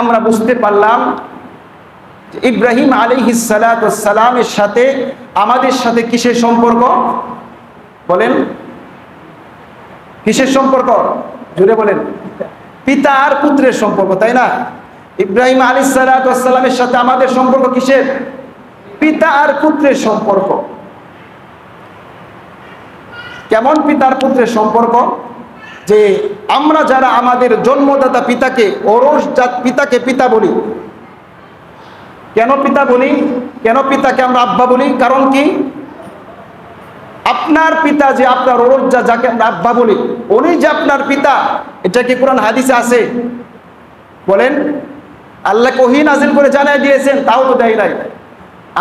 আমরা বুঝতে পারলাম ইব্রাহিম আলাইহিস সালামের সাথে আমাদের সাথে কিসের সম্পর্ক? বলেন, কিসের সম্পর্ক? জুড়ে বলেন। পিতা আর পুত্রের সম্পর্ক, তাই না? ইব্রাহিম আলাইহিস সালামের সাথে আমাদের সম্পর্ক কিসের? পিতা আর পুত্রের সম্পর্ক। কেমন পিতা আর পুত্রের সম্পর্ক? যে আমরা যারা আমাদের জন্মদাতা পিতাকে, ওরসজাত পিতাকে পিতা বলি। কেন পিতা বলি? কেন পিতাকে আমরা আব্বা বলি? কারণ কি? আপনার পিতা যে আপনার ওরসজাত, যাকে আমরা আব্বা বলি, উনি যে আপনার পিতা, এটা কি কোরআন হাদিসে আছে? বলেন। আল্লাহ ওহী নাযিল করে জানাই দিয়েছেন, তাও তো দেয় নাই।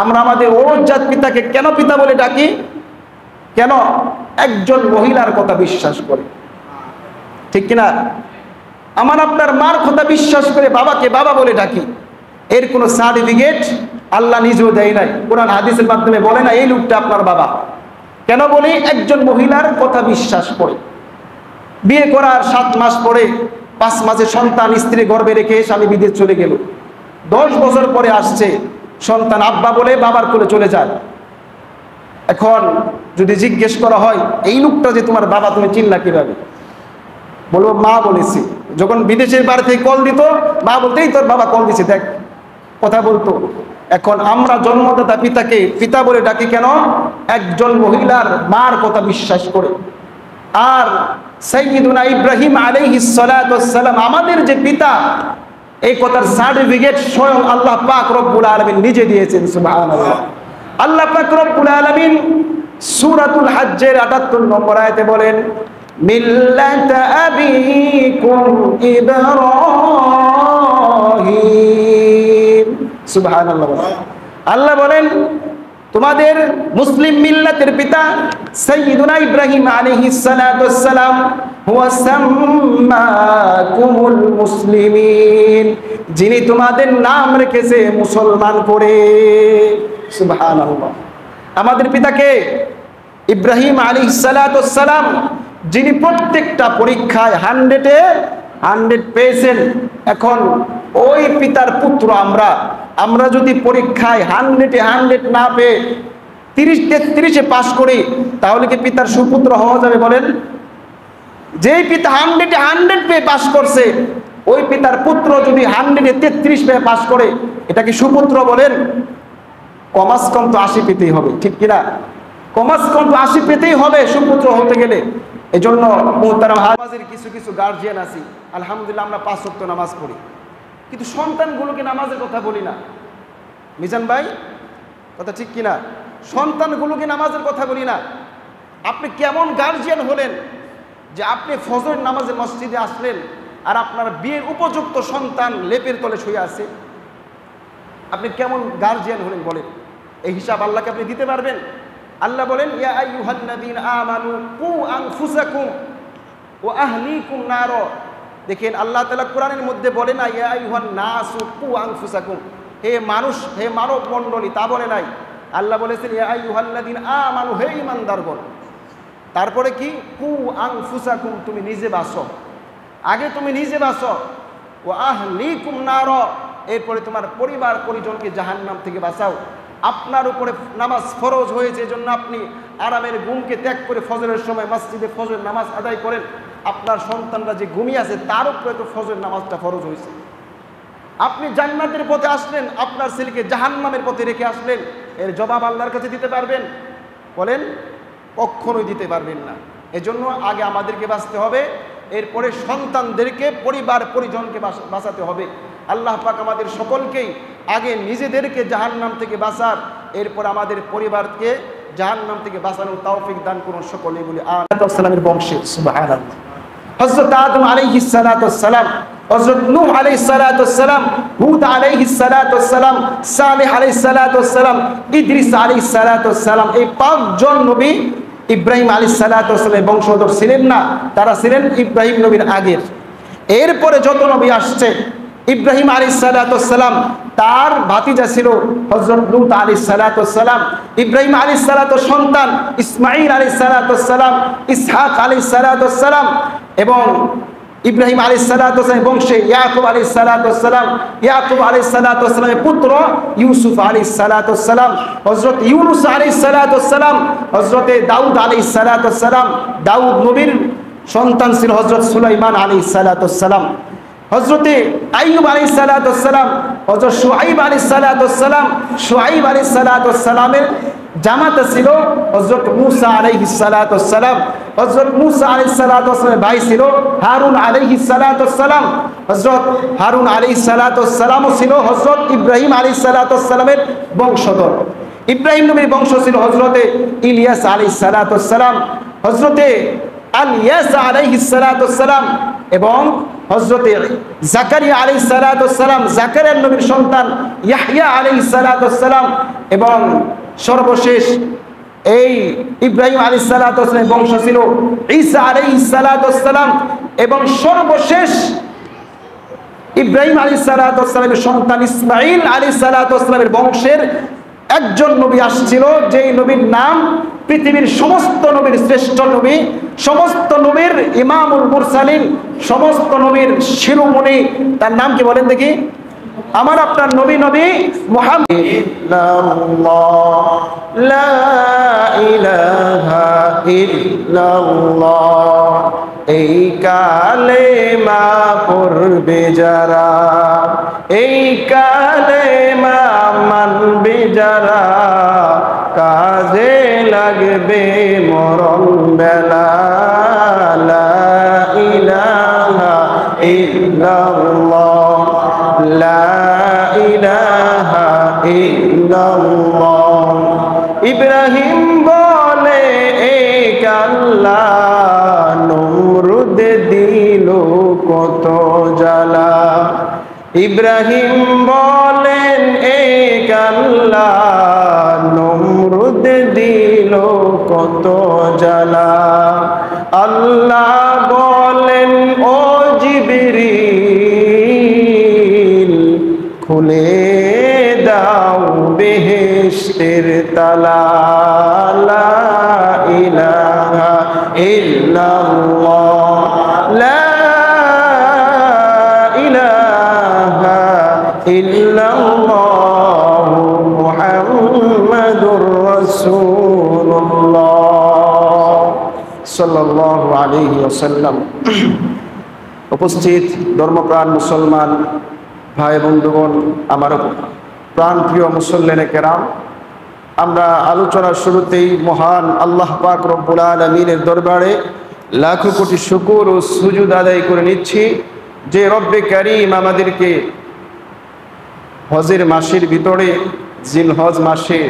আমরা আমাদের ওরসজাত পিতাকে কেন পিতা বলে ডাকি? কেন? একজন মহিলার কথা বিশ্বাস করে, ঠিক কিনা? আমার আপনার মার কথা বিশ্বাস করে বাবাকে বাবা বলে ডাকি। এর কোনো সার্টিফিকেট আল্লাহ নিজেও দেয় নাই, কোরআন হাদিসের মাধ্যমে বলে না এই লোকটা আপনার বাবা। কেন বলি? একজন মহিলার কথা বিশ্বাস করে। বিয়ে করার 7 মাস পরে 5 মাসের সন্তান স্ত্রী গর্ভে রেখে স্বামী বিদেশ চলে গেল, 10 বছর পরে আসছে, সন্তান আব্বা বলে বাবার কোলে চলে যায়। এখন যদি জিজ্ঞেস করা হয় এই লোকটা যে তোমার বাবা, তুমি চিনলা কিভাবে? বলবো মা বলেছি। যখন বিদেশের বাড়ি থেকে কল দিত, মা বলতেই তোর বাবা কল দিছে, দেখ, কথা বলতো। এখন আমরা জন্মদাতা পিতাকে পিতা বলে ডাকি কেন? একজন মহিলার মার কথা বিশ্বাস করে। আর সাইয়্যিদুনা ইব্রাহিম আলাইহিস সালাম আমাদের যে পিতা, এই কথার সার্টিফিকেট স্বয়ং আল্লাহ পাক রব্বুল আলামিন নিজে দিয়েছেন। সুবহানাল্লাহ। আল্লাহ পাক রব্বুল আলামিন সূরাতুল হজ্জের ৭৮ নম্বর আয়াতে বলেন, মিল্লাতা আবিকুম ইব্রাহিম। সুবহানাল্লাহ। আল্লাহ বলেন তোমাদের মুসলিম মিল্লাতের পিতা সাইয়্যিদুনা ইব্রাহিম আলাইহিস সালাম হুয়া সাম্মাকুমুল মুসলিমিন, যিনি তোমাদের নাম রেখেছে মুসলমান করে। সুবহানাল্লাহ। আমাদের পিতাকে ইব্রাহিম আলাইহিস সালাম, যিনি প্রত্যেকটা পরীক্ষায় 100-এ 100 পেয়েছেন। এখন ওই পিতার পুত্র আমরা যদি পরীক্ষায় 100-এ 100 না পেয়ে 30-33-এ পাশ করি, তাহলে কি পিতার সুপুত্র হওয়া যাবে? বলেন। যেই পিতা 100-এ 100 পেয়ে পাশ করছে, ওই পিতার পুত্র যদি 100-এ 33 পেয়ে পাশ করে, এটা কি সুপুত্র? বলেন। কমাস কম তো 80 পেতেই হবে, ঠিক কিনা? কমাস কম তো 80 পেতেই হবে সুপুত্র হতে গেলে। এই জন্য মুহতারাম হাজির, কিছু কিছু গার্জিয়ান আছি, আলহামদুলিল্লাহ আমরা 5 ওয়াক্ত নামাজ পড়ি, কিন্তু সন্তানগুলোকে নামাজের কথা বলি না। মিজান ভাই, কথা ঠিক কিনা? সন্তানগুলোকে নামাজের কথা বলি না। আপনি কেমন গার্জিয়ান হলেন যে আপনি ফজরের নামাজে মসজিদে আসলেন আর আপনার বিয়ের উপযুক্ত সন্তান লেপের তলে শুয়ে আছে? আপনি কেমন গার্জিয়ান হলেন বলেন? এই হিসাব আল্লাহকে আপনি দিতে পারবেন? আল্লাহ বলেন, ইয়া আইয়ুহাল্লাযীনা আমানু কু আনফুসাকুম ওয়া আহলিকুম নার। দেখেন আল্লাহ তাআলা কোরআনের মধ্যে বলে না ইয়া আইয়ুহান নাসু কু আনফুসাকুম, হে মানুষ, হে মানব মণ্ডলী, তা বলে নাই। আল্লাহ বলেছেন ইয়া আইয়ুহাল্লাযীনা আমানু, হে ঈমানদারগণ। তারপরে কি? কু আনফুসাকুম, তুমি নিজে বাঁচো। আগে তুমি নিজে বাঁচো। ওয়া আহলিকুম নার, এরপরে তোমার পরিবার পরিজনকে জাহান্নাম থেকে বাঁচাও। আপনার উপরে নামাজ ফরজ হয়েছে, এজন্য আপনি আরামের ঘুমকে ত্যাগ করে ফজরের সময় মসজিদে ফজর নামাজ আদায় করেন। আপনার সন্তানরা যে ঘুমিয়ে আছে তার উপরে তো ফজর নামাজটা ফরজ হয়েছে। আপনি জান্নাতের পথে আসলেন, আপনার ছেলেকে জাহান্নামের পথে রেখে আসলেন, এর জবাব আল্লাহর কাছে দিতে পারবেন? বলেন। কখনোই দিতে পারবেন না। এজন্য আগে আমাদেরকে বাঁচতে হবে, এরপরে সন্তানদেরকে, পরিবার পরিজনকে বাঁচাতে হবে। আল্লাহ পাক আমাদের সকলকেই আগে নিজেদেরকে জাহান্নাম থেকে বাঁচার, এরপর আমাদের পরিবারকে জাহান্নাম থেকে বাঁচানোর তৌফিক দান করুন সকলে বলি আমিন। বংশে সুবহানাল্লাহ। হযরত আদম আলাইহিস সালাম, হযরত নূহ আলাইহিস সালাম, হুদ আলাইহিস সালাম, সালেহ আলাইহিস সালাম, ইদ্রিস আলাইহিস সালাম, এই 5 জন নবী ইব্রাহিম আলাইহিস সালামের বংশধর ছিলেন না, তারা ছিলেন ইব্রাহিম নবীর আগের। এরপরে যত নবী আসছে, ইব্রাহিম আলাইহিস সালাম তার ভাতিজা ছিল হযরত লূত আলাইহিস সালাম, ইব্রাহিম আলাইহিস সন্তান ইসমাঈল আলাইহিস সালাম, ইসহাক আলাইহিস সালাম এবং ইব্রাহিম আলাইহিস সালাতু ওয়াস সালামের বংশে ইয়াকুব আলাইহিস সালাতু ওয়াস সালাম, ইয়াকুব আলাইহিস সালাতু ওয়াস সালামের পুত্র ইউসুফ আলাইহিস সালাতু ওয়াস সালাম, হযরত ইউনূস আলাইহিস সালাতু ওয়াস সালাম, হযরত দাউদ আলাইহিস সালাতু ওয়াস সালাম। দাউদ নবীর সন্তান ছিল হযরত সুলাইমান আলাইহিস সালাতু ওয়াস সালাম, হযরতে আইয়ুব আলাইহিস সালাতু ওয়াস সালাম, হযরত শুআইব আলাইহিস সালাতু ওয়াস সালাম। শুআইব আলাইহিস সালাতু ওয়াস সালামের জামাতা ছিল হযরত মূসা আলাইহিস সালাতু ওয়াস সালাম, হযরত মূসা আলাইহিস সালাতু ওয়াস সালামের ভাই ছিল হারুন আলাইহিস সালাতু ওয়াস সালাম। হযরত হারুন আলাইহিস সালাতু ওয়াস সালামও ছিল হযরত ইব্রাহিম আলাইহিস সালাতু ওয়াস সালামের বংশধর। ইব্রাহিম নবীর বংশ ছিল হযরতে ইলিয়াস আলাইহিস সালাতু ওয়াস সালাম, হযরতে আলিয়াস আলাইহিস সালাতু ওয়াস সালাম এবং হযরতে জাকারিয়া আলাইহিস সালাতু ওয়াস সালাম, জাকারিয়া নবীর সন্তান ইয়াহইয়া আলাইহিস সালাতু ওয়াস সালাম এবং সর্বশেষ এই ইব্রাহিম আলাইহিস সালাতু ওয়াস সালামের বংশ ছিল ঈসা আলাইহিস সালাতু ওয়াস সালাম এবং সর্বশেষ ইব্রাহিম আলাইহিস সালাতু ওয়াস সালামের সন্তান ইসমাঈল আলাইহিস সালাতু ওয়াস সালামের বংশের একজন নবী আসছিল, যেই নবীর নাম পৃথিবীর সমস্ত নবীর শ্রেষ্ঠ নবী, সমস্ত নবীর ইমামুল মুরসালিন, সমস্ত নবীর শিরোমণি। তার নাম কি বলেন দেখি? আমার আপনার নবী মুহাম্মদ। লা ইলাহা ইল্লাল্লাহ, এই কালেমা পড়বে যারা, এই কালেমা মানবে যারা, কাজে লাগবে মরণ বেলা। লা ইলাহা ইল্লাল্লাহ, লা ইলাহা ইল্লাল্লাহ। ইব্রাহিম বলে এক আল্লাহ, নমরুদ দিল কত জ্বালা। ইব্রাহিম বলেন এক আল্লাহ, নমরুদ দিল কত জ্বালা। আল্লাহ বলেন ও জিবরিল, খুলে দাও বেহেশতের তালা। লা ইলাহা ইল্লাল্লাহ, লা ইলাহা ইল্লাল্লাহ, মুহাম্মাদুর রাসূলুল্লাহ সাল্লাল্লাহু আলাইহি ওয়াসাল্লাম। উপস্থিত ধর্মপ্রাণ মুসলমান ভাই বন্ধুগণ, আমার প্রাণপ্রিয় মুসল্লিনে কেরাম, আমরা আলোচনার শুরুতেই মহান আল্লাহ পাক রব্বুল আলামিনের দরবারে লাখো কোটি শুকর ও সুজুদ আদায় করে নিচ্ছি যে রব্বে কারীম আমাদেরকে হজের মাসের ভিতরে জিলহজ মাসে,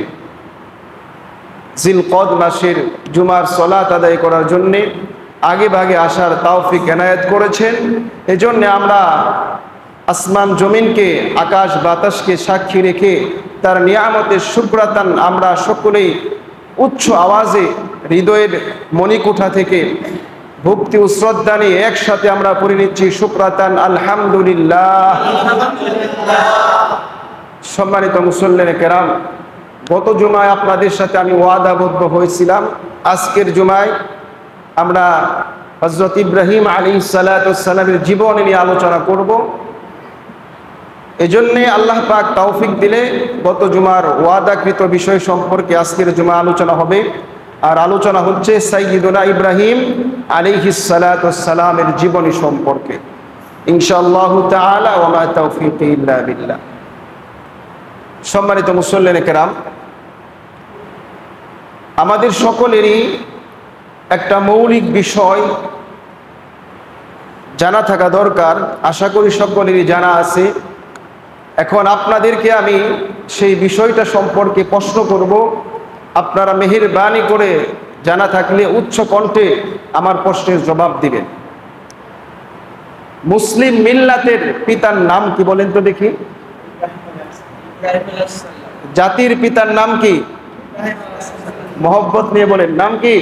জিলকদ মাসের জুমার সলাত আদায় করার জন্যে আগে ভাগে আসার তৌফিক এনায়েত করেছেন। এজন্য আমরা আসমান জমিনকে, আকাশ বাতাসকে সাক্ষী রেখে তার নিয়ামতের শুকরাতান আমরা সকলেই উচ্চ আওয়াজে হৃদয়ের মণিকুঠা থেকে ভক্তি ও শ্রদ্ধা নিয়ে একসাথে আমরা পড়ে নিচ্ছি শুকরাতান আলহামদুলিল্লাহ। সম্মানিত মুসল্লিনে কেরাম, গত জুমায় আপনাদের সাথে আমি ওয়াদাবদ্ধ হয়েছিলাম আজকের জুমায় আমরা হযরত ইব্রাহিম আলাইহিস সালাতু ওয়াস সালামের জীবন নিয়ে আলোচনা করব। এজন্যে আল্লাহ পাক তৌফিক দিলে গত জুমার ওয়াদাকৃত বিষয় সম্পর্কে আজকের জুমা আলোচনা হবে। আর আলোচনা হচ্ছে সাইয়্যিদুনা ইব্রাহিম আলাইহিস সালাতু ওয়াস সালামের জীবনী সম্পর্কে ইনশাআল্লাহ তাআলা, ওয়া মা তাওফীকি ইল্লা বিল্লাহ। সম্মানিত মুসল্লিনে কেরাম, আমাদের সকলেরই একটা মৌলিক বিষয় জানা থাকা দরকার, আশা করি সকলেরই জানা আছে। এখন আপনাদেরকে আমি সেই বিষয়টা সম্পর্কে প্রশ্ন করব, আপনারা মেহেরবানি করে জানা থাকলে উচ্চ কণ্ঠে আমার প্রশ্নের জবাব দিবেন। মুসলিম মিল্লাতের পিতার নাম কি বলেন তো দেখি? জাতির পিতার নাম কি? মোহব্বত নিয়ে বলেন, নাম কি?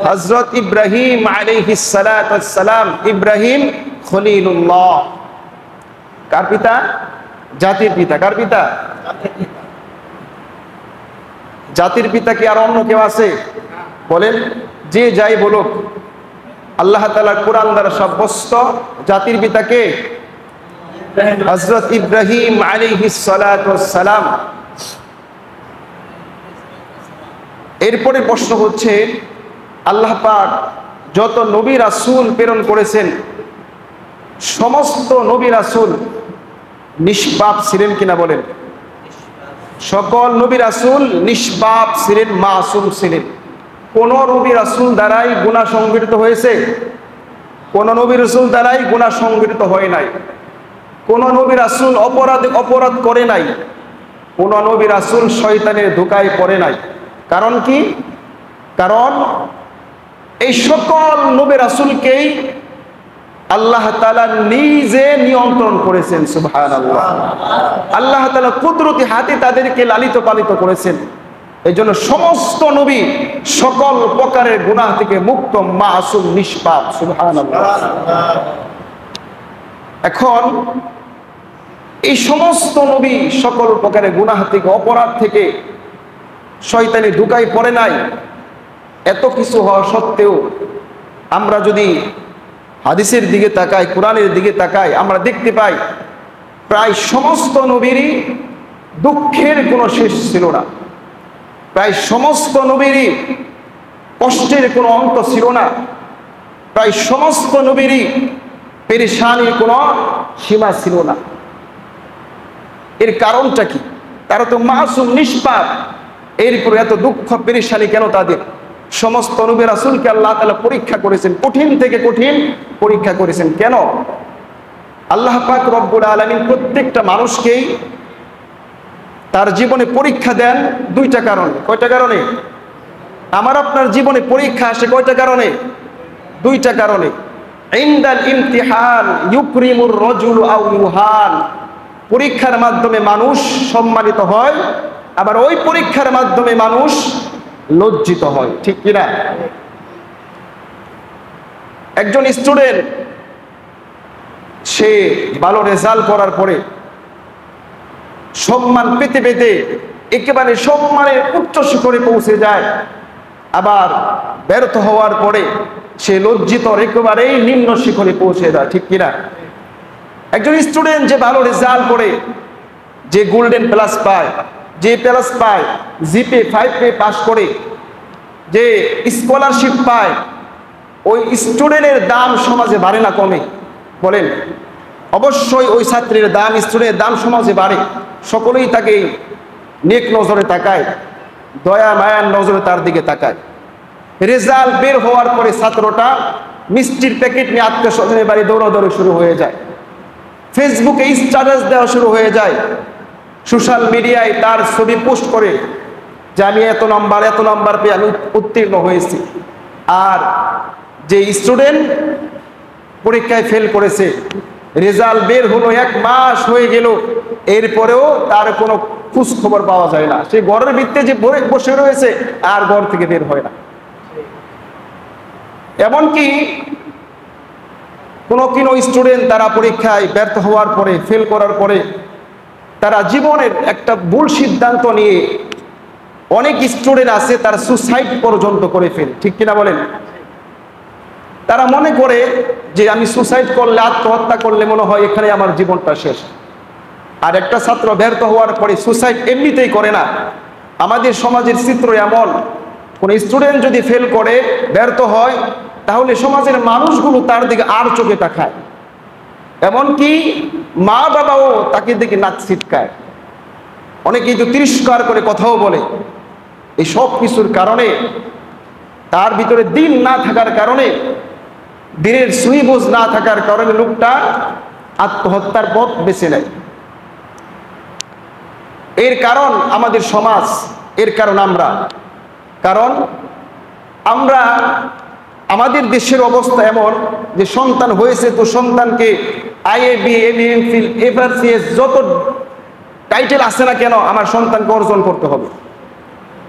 হযরত ইব্রাহিম আলাইহিস সালাতু ওয়াস সালাম। ইব্রাহিম খলিলুল্লাহ কার পিতা? জাতির পিতা। কার পিতা? জাতির পিতা কি আর অন্য কেউ আছে? বলেন, যে যাই বলুক, আল্লাহ তাআলা কোরআন দ্বারা সাব্যস্ত জাতির পিতাকে হযরত ইব্রাহিম আলাইহিস সালাতু ওয়াস সালাম। এরপরে প্রশ্ন হচ্ছে, আল্লাহ পাক যত নবী রাসূল প্রেরণ করেছেন সমস্ত নবী রাসূল নিষ্পাপ ছিলেন কিনা বলেন? সকল নবী রাসূল নিষ্পাপ ছিলেন, মাসুম ছিলেন। কোন নবী রাসূল দ্বারাই গুনাহ সংঘটিত হয়েছে? কোন নবী রাসূল দ্বারাই গুনাহ সংঘটিত হয় নাই। কোন নবী রাসূল অপরাধ করে নাই। কোন নবী রাসূল শয়তানের ধোঁকায় পড়ে নাই। কারণ কি? কারণ এই সকল নবী রাসূলকেই আল্লাহ তাআলা নিজে নিয়ন্ত্রণ করেছেন। সুবহানাল্লাহ। আল্লাহ তাআলা কুদরতি হাতে তাদেরকে লালিত পালিত করেছেন। এই জন্য সমস্ত নবী সকল প্রকারের গুনাহ থেকে মুক্ত, মাসুম, নিষ্পাপ। সুবহানাল্লাহ। এখন এই সমস্ত নবী সকল প্রকারের গুনাহ থেকে, অপরাধ থেকে, শয়তানি ধোঁকায় পড়ে নাই। এত কিছু হওয়া সত্ত্বেও আমরা যদি হাদিসের দিকে তাকাই, কোরআনের দিকে তাকাই, আমরা দেখতে পাই প্রায় সমস্ত নবীরই দুঃখের কোনো শেষ ছিল না। প্রায় সমস্ত নবীরই কষ্টের কোনো অন্ত ছিল না। প্রায় সমস্ত নবীরই পেরেশানির কোনো সীমা ছিল না। এর কারণটা কি? তারা তো মাসুম, নিষ্পাপ, এরপরে এত দুঃখ পেরেশানি কেন তাদের? সমস্ত নবী রাসূলকে আল্লাহ তাআলা পরীক্ষা করেছেন, কঠিন থেকে কঠিন পরীক্ষা করেছেন। কেন? আল্লাহ পাক রব্বুল আলামিন প্রত্যেকটা মানুষকেই তার জীবনে পরীক্ষা দেন দুইটা কারণে। কয়টা কারণে? আমার আপনার জীবনে পরীক্ষা আসে কয়টা কারণে? দুইটা কারণে। ইনদাল ইমতিহান ইউকরিমুর রাজুলু আও ইউহান। পরীক্ষার মাধ্যমে মানুষ সম্মানিত হয়, আবার ওই পরীক্ষার মাধ্যমে মানুষ লজ্জিত হয়। ঠিক কিনা? একজন স্টুডেন্ট সে ভালো রেজাল্ট করার পরে সম্মান পেতে পেতে একেবারে সম্মানের উচ্চ শিখরে পৌঁছে যায়, আবার ব্যর্থ হওয়ার পরে সে লজ্জিত একেবারেই নিম্ন শিখরে পৌঁছে যায়। ঠিক কিনা? একজন স্টুডেন্ট যে ভালো রেজাল্ট করে, যে গোল্ডেন প্লাস পায়, যে প্লাস পায়, জিপে 5 পেয়ে পাস করে, যে স্কলারশিপ পায়, ওই স্টুডেন্টের দাম সমাজে বাড়ে না কমে? বলেন। অবশ্যই ওই ছাত্রের দাম, স্টুডেন্টের দাম সমাজে বাড়ে। সকলেই তাকে নেক নজরে তাকায়, দয়া মায়ার নজরে তার দিকে তাকায়। রেজাল্ট বের হওয়ার পরে ছাত্রটা মিষ্টির প্যাকেট নিয়ে আত্মীয় স্বজনের বাড়ি দৌড়াদৌড়ি শুরু হয়ে যায়, ফেসবুকে স্ট্যাটাস দেওয়া শুরু হয়ে যায়, সোশ্যাল মিডিয়ায় তার ছবি পোস্ট করে যে আমি এত নাম্বার পেয়ে আমি উত্তীর্ণ হয়েছি। আর যে স্টুডেন্ট পরীক্ষায় ফেল করেছে, রেজাল্ট বের হলো, 1 মাস হয়ে গেল, এরপরেও তার কোনো খোঁজ খবর পাওয়া যায় না। সে ঘরের ভিতরে যে বসে রয়েছে আর ঘর থেকে বের হয় না। এমনকি কোনো স্টুডেন্ট তারা পরীক্ষায় ব্যর্থ হওয়ার পরে, ফেল করার পরে, তারা জীবনের একটা ভুল সিদ্ধান্ত নিয়ে অনেক স্টুডেন্ট আছে তারা সুসাইড পর্যন্ত করে ফেলে। ঠিক কিনা বলেন? তারা মনে করে যে আমি সুসাইড করলে, আত্মহত্যা করলে মনে হয় এখানে আমার জীবনটা শেষ। আর একটা ছাত্র ব্যর্থ হওয়ার পরে সুসাইড এমনিতেই করে না। আমাদের সমাজের চিত্র এমন, কোন স্টুডেন্ট যদি ফেল করে, ব্যর্থ হয়, তাহলে সমাজের মানুষগুলো তার দিকে আর চোখে তাকায়। এমনকি মা বাবাও তাকে দিকে নাক ছিটকায়, অনেকেই তো তিরস্কার করে কথাও বলে। এই সব কিছুর কারণে, তার ভিতরে দিন না থাকার কারণে, দিনের সুইবোঝ না থাকার কারণে লোকটা আত্মহত্যার পথ বেছে নেয়। এর কারণ আমাদের সমাজ, এর কারণ আমরা আমাদের দেশের অবস্থা এমন যে সন্তান হয়েছে তো সন্তানকে আইএবি, এমফিল, এফআরসিএস যত টাইটেল আছে না কেন আমার সন্তানকে অর্জন করতে হবে,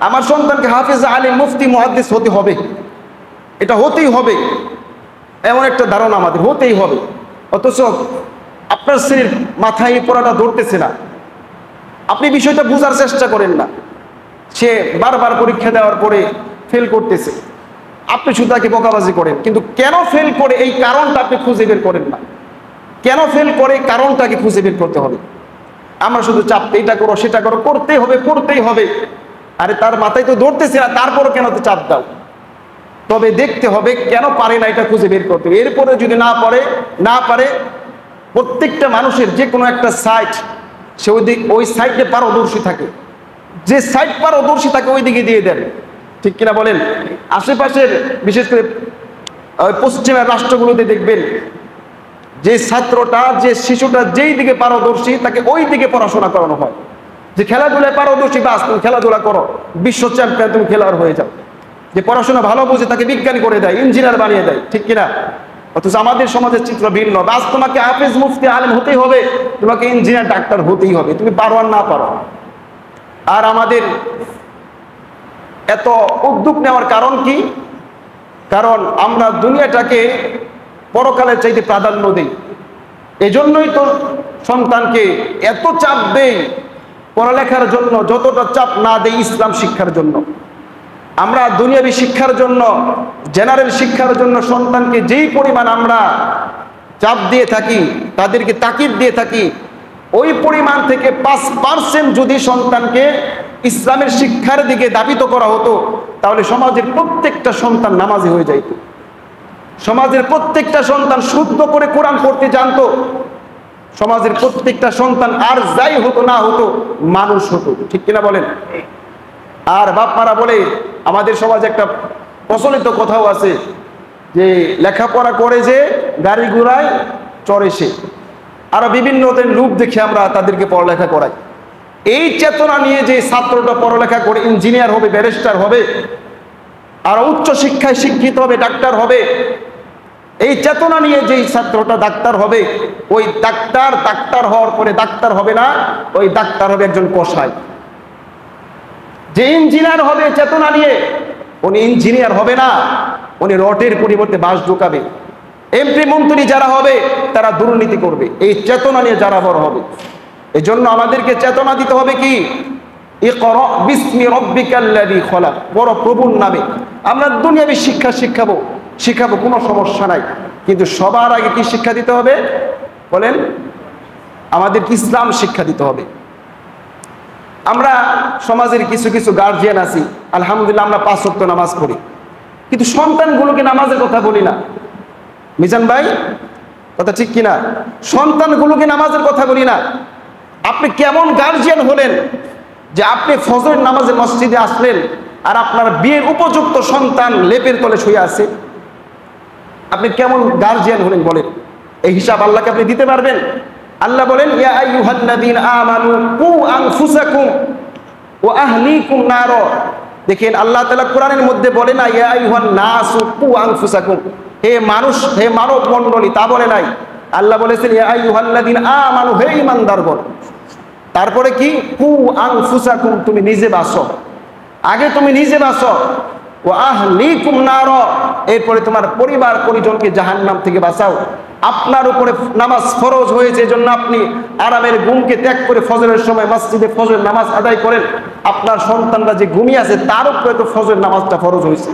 আমার সন্তানকে হাফেজ, আলিম, মুফতি, মুহাদ্দিস হতে হবে, এটা হতেই হবে, এমন একটা ধারণা আমাদের, হতেই হবে। অথচ আপনার ছেলের মাথায় এই পড়াটা ধরতেছে না। আপনি বিষয়টা বোঝার চেষ্টা করেন না। সে বারবার পরীক্ষা দেওয়ার পরে ফেল করতেছে, আপনি শুধু তাকে বকাবাজি করেন, কিন্তু কেন ফেল করে এই কারণটা আপনি খুঁজে বের করেন না। কেন ফেল করে এই কারণটাকে খুঁজে বের করতে হবে। আমরা শুধু চাপতে এটা করো সেটা করো, করতেই হবে করতেই হবে। আরে তার মাথায় তো ধরতেছে না, তারপরও কেন তো চাপ দাও। তবে দেখতে হবে কেন পারে না, এটা খুঁজে বের করতে হবে। এরপরে যদি না পারে প্রত্যেকটা মানুষের যে কোনো একটা সাইট, সে ওই সাইডে পারদর্শী থাকে, যে সাইড পারদর্শী থাকে ওই দিকে দিয়ে দেন, ঠিক কিনা বলেন। আশেপাশের বিশেষ করে পশ্চিমের রাষ্ট্রগুলোতে দেখবেন যে ছাত্রটা যে শিশুটা যেই দিকে পারদর্শী তাকে ওই দিকে পড়াশোনা করানো হয়। যে খেলাধুলায় পারদর্শী, বাস তুমি খেলাধুলা করো, বিশ্ব চ্যাম্পিয়ন তুমি খেলোয়াড় হয়ে যাও। যে পড়াশোনা ভালো বুঝে তাকে বিজ্ঞানী করে দেয়, ইঞ্জিনিয়ার বানিয়ে দেয়, ঠিক কিনা। অথচ আমাদের সমাজের চিত্র ভিন্ন। বাস তোমাকে হাফেজ মুফতি আলেম হতেই হবে, তোমাকে ইঞ্জিনিয়ার ডাক্তার হতেই হবে, তুমি পারো আর না পারো। আর আমাদের এত উদ্যোগ নেওয়ার কারণ কি? কারণ আমরা দুনিয়াটাকে পরকালের চাইতে প্রাধান্য দিই। এজন্যই তো সন্তানকে এত চাপ দেই পড়ালেখার জন্য, যতটা চাপ না দেই ইসলাম শিক্ষার জন্য। আমরা দুনিয়াবী শিক্ষার জন্য, জেনারেল শিক্ষার জন্য সন্তানকে যেই পরিমাণ আমরা চাপ দিয়ে থাকি, তাদেরকে তাকিদ দিয়ে থাকি, ওই পরিমাণ থেকে 5% যদি সন্তানকে ইসলামের শিক্ষার দিকে ধাবিত করা হতো, তাহলে সমাজের প্রত্যেকটা সন্তান নামাজি হয়ে যাইত। সমাজের প্রত্যেকটা সন্তান শুদ্ধ করে কোরআন পড়তে জানতো। সমাজের প্রত্যেকটা সন্তান আর যাই হতো না হতো মানুষ হতো, ঠিক কিনা বলেন। আর বাপমারা বলে, আমাদের সমাজে একটা প্রচলিত কথাও আছে যে লেখাপড়া করে যে গাড়ি ঘোড়ায় চড়ে সে। আরো বিভিন্ন লোক দেখে আমরা তাদেরকে পড়ালেখা করাই। এই চেতনা নিয়ে যে ছাত্রটা পড়ালেখা করে ইঞ্জিনিয়ার হবে, ব্যারিস্টার হবে, আর উচ্চ শিক্ষায় শিক্ষিত হবে, ডাক্তার হবে, এই চেতনা নিয়ে যেই ছাত্রটা ডাক্তার হবে, ওই ডাক্তার হওয়ার পরে ডাক্তার হবে না, ওই ডাক্তার হবে একজন কসাই। যে ইঞ্জিনিয়ার হবে চেতনা নিয়ে, উনি ইঞ্জিনিয়ার হবে না, উনি রটের পরিবর্তে বাঁশ ঢুকাবে। এমপি মন্ত্রী যারা হবে তারা দুর্নীতি করবে। এই চেতনা নিয়ে যারা বড় হবে, এই জন্য আমাদেরকে চেতনা দিতে হবে কি, ইকরা বিসমি রাব্বিকাল্লাযী খলাক, বড় প্রভুর নামে। আমরা দুনিয়াবী শিক্ষা শিখাবো, কোনো সমস্যা নাই, কিন্তু সবার আগে কি শিক্ষা দিতে হবে বলেন? আমাদের ইসলাম শিক্ষা দিতে হবে। আমরা সমাজের কিছু কিছু গার্জিয়ান আছি, আলহামদুলিল্লাহ আমরা 5 ওয়াক্ত নামাজ পড়ি, কিন্তু সন্তানগুলোকে নামাজের কথা বলি না। মিজান ভাই কথা ঠিক কিনা? সন্তানগুলোকে নামাজের কথা বলি না। আপনি কেমন গার্জিয়ান হলেন যে আপনি ফজরের নামাজে মসজিদে আসলেন আর আপনার বিয়ের উপযুক্ত সন্তান লেপের তলে শুয়ে আছে? আপনি কেমন গার্জিয়ান হলেন বলেন? এই হিসাব আল্লাহকে আপনি দিতে পারবেন? আল্লাহ বলেন, ইয়া আইয়ুহাল্লাযীনা আমানু কু আনফুসাকুম ওয়া আহলিকুম নার। দেখেন আল্লাহ তাআলা কোরআনের মধ্যে বলে না ইয়া আইয়ুহান নাসু কু আনফুসাকুম, হে মানুষ, হে মানব মণ্ডলী, তা বলে নাই। আল্লাহ বলেছেন ইয়া আইয়ুহাল্লাযীনা আমানু, হে ঈমানদারগণ। তারপরে কি? কু আনফুসাকুম, তুমি নিজে বাঁচো। আগে তুমি নিজে বাঁচো। ওয়া আহলিকুম নার, এরপরে তোমার পরিবার পরিজনকে জাহান্নাম থেকে বাঁচাও। আপনার উপরে নামাজ ফরজ হয়েছে, এজন্য আপনি আরামের ঘুমকে ত্যাগ করে ফজরের সময় মসজিদে ফজরের নামাজ আদায় করেন। আপনার সন্তানরা যে ঘুমিয়ে আছে তার উপরে তো ফজরের নামাজটা ফরজ হয়েছে।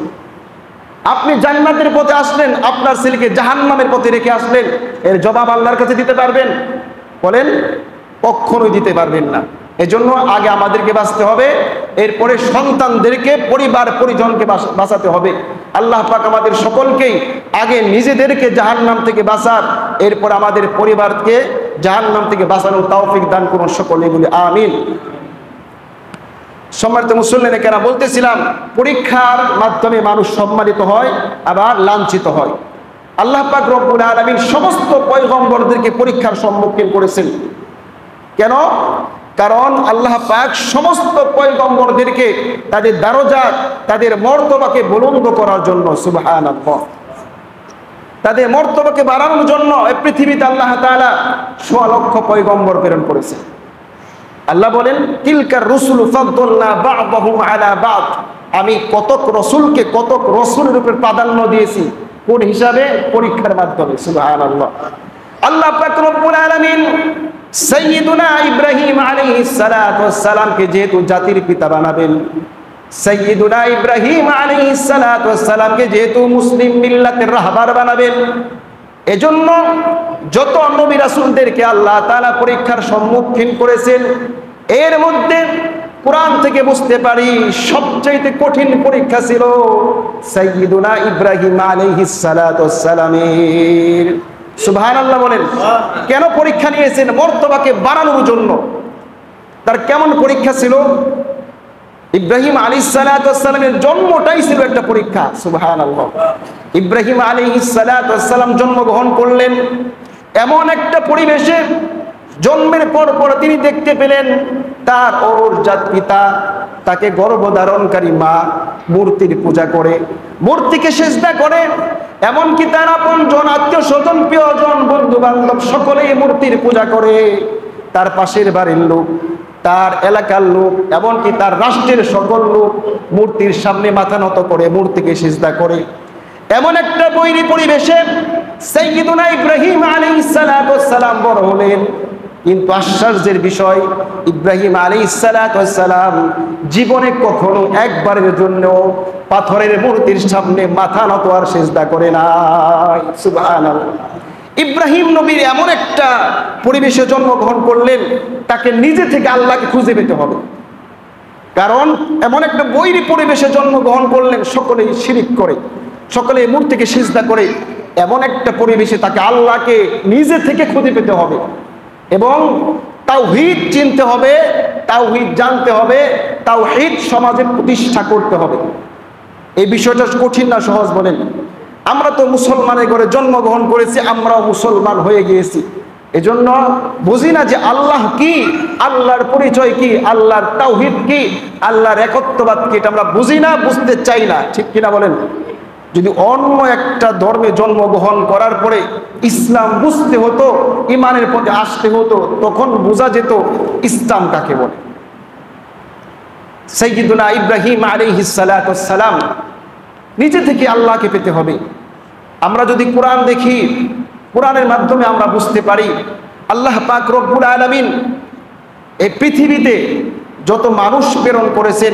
আপনি জান্নাতের পথে আসলেন, আপনার ছেলেকে জাহান্নামের পথে রেখে আসলেন, এর জবাব আল্লাহর কাছে দিতে পারবেন বলেন? কখনোই দিতে পারবেন না। এজন্য আগে আমাদেরকে বাঁচতে হবে, এরপরে সন্তানদেরকে, পরিবার পরিজনকে বাঁচাতে হবে। আল্লাহ পাক আমাদের সকলকেই আগে নিজেদেরকে জাহান্নাম থেকে বাঁচার, এরপর আমাদের পরিবারকে জাহান্নাম থেকে বাঁচানোর তৌফিক দান করুন সকলে বলি আমিন। সম্মানিত মুসল্লিনে কেনা, বলতেছিলাম পরীক্ষার মাধ্যমে মানুষ সম্মানিত হয় আবার লাঞ্ছিত হয়। আল্লাহ পাক রব্বুল আলামিন সমস্ত পয়গম্বরদেরকে পরীক্ষার সম্মুখীন করেছেন। কেন? কারণ আল্লাহ পাক সমস্ত পয়গম্বরদেরকে তাদের দারজাত, তাদের মর্তবাকে বুলন্দ করার জন্য, সুবহানাল্লাহ, তাদের মর্তবাকে বাড়ানোর জন্য এই পৃথিবীতে আল্লাহ তাআলা 100 লক্ষ পয়গম্বর প্রেরণ করেছে। আল্লাহ বলেন, তিলকার রুসুল ফাদ্দালনা বা'দাহুম আলা বা'দ, আমি কতক রসুলকে কতক রসুলের উপর প্রাধান্য দিয়েছি। কোন হিসাবে? পরীক্ষার মাধ্যমে। সুবহানাল্লাহ। আল্লাহ পাক রব্বুল আলামিন সাইয়্যিদুনা ইব্রাহিম আলাইহিস সালাতু ওয়াস সালামকে যেহেতু জাতির পিতা বানাবেন, সাইয়্যিদুনা ইব্রাহিম আলাইহিস সালাতু ওয়াস সালামকে যেহেতু মুসলিম মিল্লাতের রাহবার বানাবেন, এজন্য যত নবী রাসূলদেরকে আল্লাহ তাআলা পরীক্ষার সম্মুখীন করেছেন, এর মধ্যে কোরআন থেকে বুঝতে পারি সবচেয়ে কঠিন পরীক্ষা ছিল সাইয়্যিদুনা ইব্রাহিম আলাইহিস সালাতু ওয়াস সালামের। সুবহানাল্লাহ বলেন। কেন পরীক্ষা নিয়েছেন? মর্তবাকে বাড়ানোর জন্য। তার কেমন পরীক্ষা ছিল? ইব্রাহিম আলাইহিস সালাতু ওয়াস সালামের জন্মটাই ছিল একটা পরীক্ষা। সুবহানাল্লাহ। ইব্রাহিম আলাইহিস সালাতু ওয়াস সালাম জন্মগ্রহণ করলেন এমন একটা পরিবেশে, জন্মের পর তিনি দেখতে পেলেন তার অরজাত পিতা, তাকে গর্ভধারণকারী মা মূর্তির পূজা করে, মূর্তিকে সিজদা করে, এমনকি তার আপনজন, আত্মীয় স্বজন, প্রিয়জন, বন্ধু বান্ধব সকলেই মূর্তির পূজা করে। তার পাশের বাড়ির লোক, তার এলাকার লোক, এমনকি তার রাষ্ট্রের সকল লোক মূর্তির সামনে মাথা নত করে মূর্তিকে সিজদা করে। এমন একটা বৈরী পরিবেশে সাইয়্যিদুনা ইব্রাহিম আলাইহিস সালাতু ওয়াস সালাম বড় হলেন। কিন্তু আশ্চর্যের বিষয়, ইব্রাহিম আলাইহিস সালাতু ওয়াস সালাম জীবনে কখনো একবারের জন্য পাথরের মূর্তির সামনে মাথা নত আর সিজদা করে নাই। সুবহানাল্লাহ। ইব্রাহিম নবীর এমন একটা পরিবেশে জন্মগ্রহণ করলেন, তাকে নিজে থেকে আল্লাহকে খুঁজে পেতে হবে। কারণ এমন একটা বৈরী পরিবেশে জন্মগ্রহণ করলেন, সকলেই শিরিক করে, সকলেই মূর্তিকে সিজদা করে। এমন একটা পরিবেশে তাকে আল্লাহকে নিজে থেকে খুঁজে পেতে হবে এবং তাওহীদ চিনতে হবে, তাওহীদ জানতে হবে, তাওহীদ সমাজে প্রতিষ্ঠা করতে হবে। এই বিষয়টা কঠিন না সহজ বলেন? আমরা তো মুসলমানের ঘরে জন্মগ্রহণ করেছি, আমরাও মুসলমান হয়ে গিয়েছি, এজন্য বুঝি না যে আল্লাহ কি, আল্লাহর পরিচয় কি, আল্লাহর তাওহীদ কি, আল্লাহর একত্ববাদ কি, এটা আমরা বুঝি না, বুঝতে চাই না। ঠিক কিনা বলেন? যদি অন্য একটা ধর্মে জন্মগ্রহণ করার পরে ইসলাম বুঝতে হতো, ইমানের পথে আসতে হতো, তখন বোঝা যেত ইসলাম কাকে বলে। সাইয়্যিদুনা ইব্রাহিম আলাইহিস সালাতু ওয়াস সালাম নিজে থেকে আল্লাহকে পেতে হবে। আমরা যদি কোরআন দেখি, কোরআনের মাধ্যমে আমরা বুঝতে পারি আল্লাহ পাক রব্বুল আলামিন এই পৃথিবীতে যত মানুষ প্রেরণ করেছেন,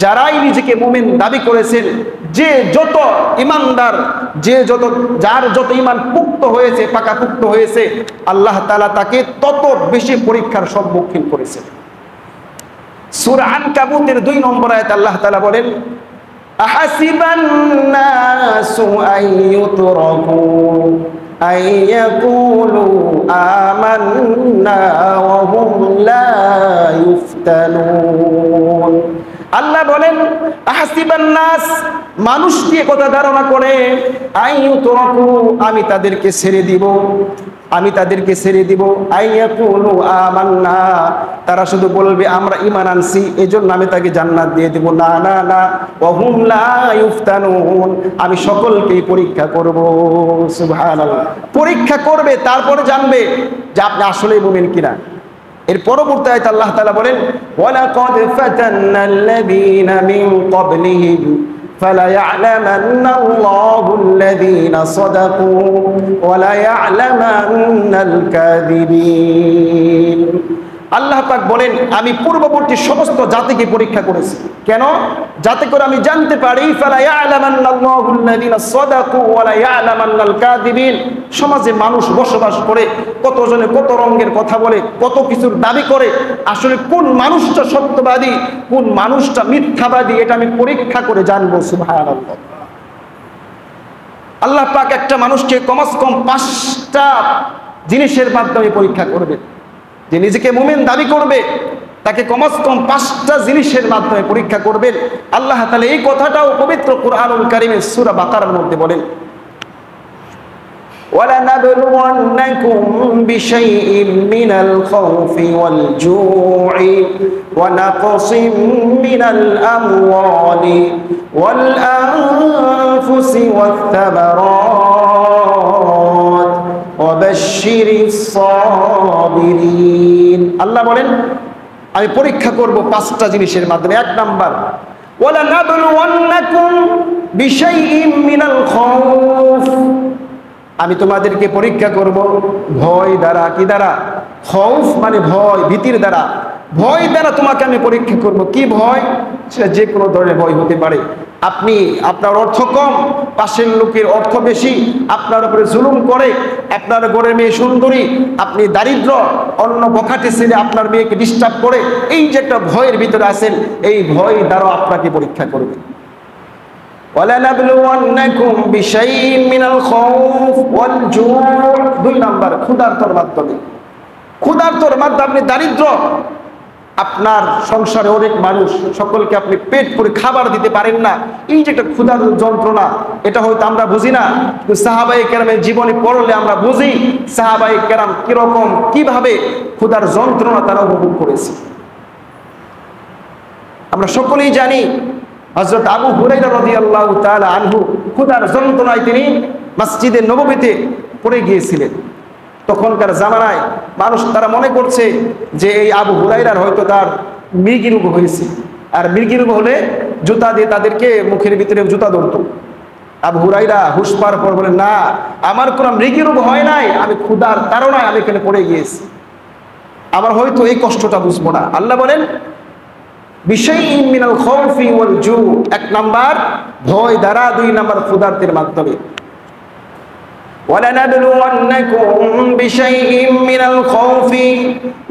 যারাই নিজেকে মুমিন দাবি করেছেন, যে যত ইমানদার, যার যত ইমান পুক্ত হয়েছে, পাকাপুক্ত হয়েছে, আল্লাহ তাআলা তাকে তত বেশি পরীক্ষার সম্মুখীন করেছেন। সূরা আনকাবুতের 2 নম্বর আয়াতে আল্লাহ তাআলা বলেন, আহাসিবান নাসু আইয়ুতরাকু আইয়াকুলু আমান্না ওয়া হুম লা ইফতানুন। আল্লাহ বলেন, আহাসিবান নাস, মানুষ দিয়ে কথা ধারণা করে, আইয়ুতরাকু, আমি তাদেরকে ছেড়ে দিব, আমি তাদেরকে ছেড়ে দিব, আইয়াকুলু আমান্না, তারা শুধু বলবে আমরা ঈমান আনছি, এজন্য আমি তাকে জান্নাত দিয়ে দেব। না না না, ওয়া হুম লা ইফতানুন, আমি সকলকেই পরীক্ষা করব। সুবহানাল্লাহ। পরীক্ষা করবে, তারপরে জানবে যে আপনি আসলেই মুমিন কিনা। এর পরবর্তী আয়াতে আল্লাহ তাআলা বলেন, ওয়ালাকাদ ফাতান্নাল্লাযীনা মিন ক্বাবলিহিম ফালায়া'লামান্নাল্লাহুল্লাযীনা সাদাকু ওয়ালায়া'লামান্নাল কাযিবিন। আল্লাহ পাক বলেন, আমি পূর্ববর্তী সমস্ত জাতিকে পরীক্ষা করেছি। কেন? যাতে করে আমি জানতে পারি ফালায়া'লামান্নাল্লাহুল্লাযীনা সাদাকু ওয়ালায়া'লামান্নাল কাযিবিন। সমাজে মানুষ বসবাস করে, কতজনে কত রঙের কথা বলে, কত কিছুর দাবি করে, আসলে কোন মানুষটা সত্যবাদী, কোন মানুষটা মিথ্যাবাদী, এটা আমি পরীক্ষা করে জানবো। সুবহানাল্লাহ। আল্লাহ পাক একটা মানুষকে কমস কম 5টা জিনিসের মাধ্যমে পরীক্ষা করবে। যে নিজেকে মুমিন দাবি করবে, তাকে কমস কম 5টা জিনিসের মাধ্যমে পরীক্ষা করবেন। আল্লাহ তাআলা এই কথাটাও পবিত্র কুরআনুল কারীমের সূরা বাকারার মধ্যে বলেন, وَلَنَبْلُوَنَّكُمْ بِشَيْءٍ مِّنَ الْخَوْفِ وَالْجُوعِ وَنَقْصٍ مِّنَ الْأَمْوَالِ وَالْأَنفُسِ وَالثَّمَرَاتِ وَبَشِّرِ الصَّابِرِينَ। আল্লাহ বলেন, আমি পরীক্ষা করব 5টা জিনিসের মাধ্যমে। 1 নাম্বার, وَلَنَبْلُوَنَّكُمْ بِشَيْءٍ مِّنَ الْخَوْفِ, আমি তোমাদেরকে পরীক্ষা করব ভয় দ্বারা। কি দ্বারা? খৌফ মানে ভয়, ভীতির দ্বারা। ভয় দ্বারা তোমাকে আমি পরীক্ষা করব। কি ভয়? সেটা যে কোনো ধরনের ভয় হতে পারে। আপনি আপনার অর্থ কম, পাশের লোকের অর্থ বেশি, আপনার উপরে জুলুম করে, আপনার ঘরের মেয়ে সুন্দরী, আপনি দারিদ্র, অন্য বখাটে ছেলে আপনার মেয়েকে ডিস্টার্ব করে, এই যে একটা ভয়ের ভিতরে আছেন, এই ভয় দ্বারা আপনাকে পরীক্ষা করবে। وَلَنَبْلُوَنَّكُمْ بِشَيْءٍ مِّنَ الْخَوْفِ وَالْجُوعِ 2 নাম্বার ক্ষুধার্তর মাধ্যমে। ক্ষুধার্তর মাধ্যমে আপনি দারিদ্র, আপনার সংসারে অনেক মানুষ, সকলকে আপনি পেট করে খাবার দিতে পারেন না, এই যে একটা ক্ষুধার যন্ত্রণা, এটা হয়তো আমরা বুঝি না, কিন্তু সাহাবায়ে কেরামের জীবনে পড়লে আমরা বুঝি সাহাবায়ে কেরাম কিরকম কিভাবে ক্ষুধার যন্ত্রণা তারা উপভোগ করেছে। আমরা সকলেই জানি হযরত আবু হুরায়রা রাদিয়াল্লাহু তাআলা আনহু ক্ষুধার যন্ত্রণায় তিনি মসজিদে নববীতে পড়ে গিয়েছিলেন। তখনকার জামানায় মানুষ তারা মনে করছে যে এই আবু হুরায়রার হয়তো তার মৃগী রোগ হয়েছে, আর মৃগী রোগ হলে জুতা দিয়ে তাদেরকে মুখের ভিতরে জুতা ধরত। আবু হুরায়রা হুঁশ পাওয়ার পর বলেন, না, আমার কোনো মৃগী রোগ হয় নাই, আমি ক্ষুধার তাড়নায় আমি এখানে পড়ে গিয়েছি, আমার হয়তো এই কষ্টটা বুঝবো না। আল্লাহ বলেন বিশাইইন মিনাল খাউফি ওয়াল জু, 1 নাম্বার ভয় দ্বারা, 2 নাম্বার ক্ষুধার্তের মাধ্যমে। وَلَنَبْلُوَنَّكُمْ بِشَيْءٍ مِّنَ الْخَوْفِ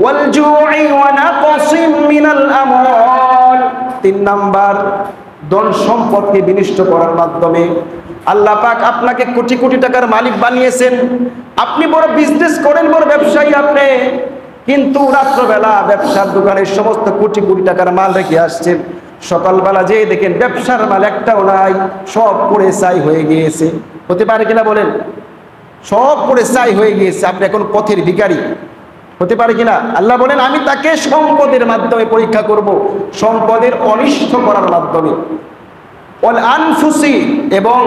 وَالْجُوعِ وَنَقْصٍ مِّنَ الْأَمْوَالِ 3 নাম্বার ধন সম্পদকে বিনষ্ট করার মাধ্যমে। আল্লাহ পাক আপনাকে কোটি কোটি টাকার মালিক বানিয়েছেন, আপনি বড় বিজনেস করেন, বড় ব্যবসায়ী আপনি, কিন্তু রাত্রবেলা ব্যবসার দোকানে সমস্ত কোটি কোটি টাকার মাল রেখে আসছেন, সকালবেলা যেয়ে দেখেন ব্যবসার মাল একটাও নাই, সব পড়ে ছাই হয়ে গিয়েছে। হতে পারে কিনা বলেন? সব পড়ে ছাই হয়ে গিয়েছে, আপনি এখন পথের ভিখারি। হতে পারে কিনা? আল্লাহ বলেন আমি তাকে সম্পদের মাধ্যমে পরীক্ষা করব, সম্পদের অনিষ্ট করার মাধ্যমে। ওয়াল আনফুসি, এবং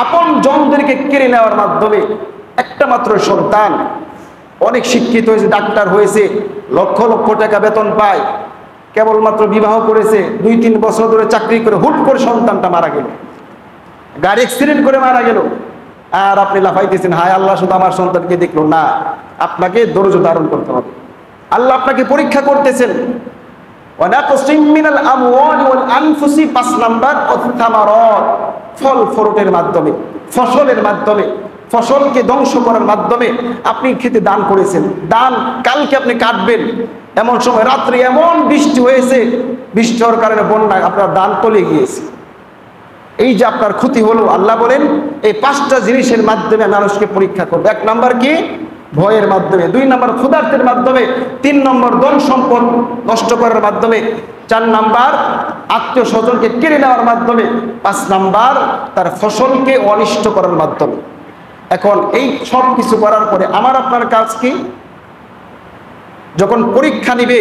আপন জনদেরকে কেড়ে নেওয়ার মাধ্যমে। একটা মাত্র সন্তান, অনেক শিক্ষিত হয়েছে, ডাক্তার হয়েছে, লক্ষ লক্ষ টাকা বেতন পায়, কেবলমাত্র বিবাহ করেছে, 2-3 বছর ধরে চাকরি করে হুট করে সন্তানটা মারা গেল, গাড়ি অ্যাক্সিডেন্ট করে মারা গেল, আর আপনি লাফাইতেছেন, হায় আল্লাহ শুধু আমার সন্তানকে দেখলো না। আপনাকে ধৈর্য ধারণ করতে হবে, আল্লাহ আপনাকে পরীক্ষা করতেছেন। ওয়ানাকসিম মিনাল আমওয়ালি ওয়াল আনফুসি 5 নাম্বার ওয়াত-থামারাত, ফল ফ্রুটের মাধ্যমে, ফসলের মাধ্যমে, ফসলকে ধ্বংস করার মাধ্যমে। আপনি খেতে দান করেছেন, দান কালকে আপনি কাটবেন, এমন সময় রাত্রে এমন বৃষ্টি হয়েছে, বৃষ্টি হওয়ার কারণে বন্যায় আপনার দান তলে গিয়েছে, এই যে আপনার ক্ষতি হলো। আল্লাহ বলেন এই 5টা জিনিসের মাধ্যমে মানুষকে পরীক্ষা করবে। 1 নাম্বার কি? ভয়ের মাধ্যমে, 2 নাম্বার ক্ষুধার্তের মাধ্যমে, 3 নম্বর ধন সম্পদ নষ্ট করার মাধ্যমে, 4 নাম্বার আত্মীয় স্বজনকে কেড়ে নেওয়ার মাধ্যমে, 5 নাম্বার তার ফসলকে অনিষ্ট করার মাধ্যমে। এখন এই সব কিছু করার পরে আমার আপনার কাজ কি? যখন পরীক্ষা নিবে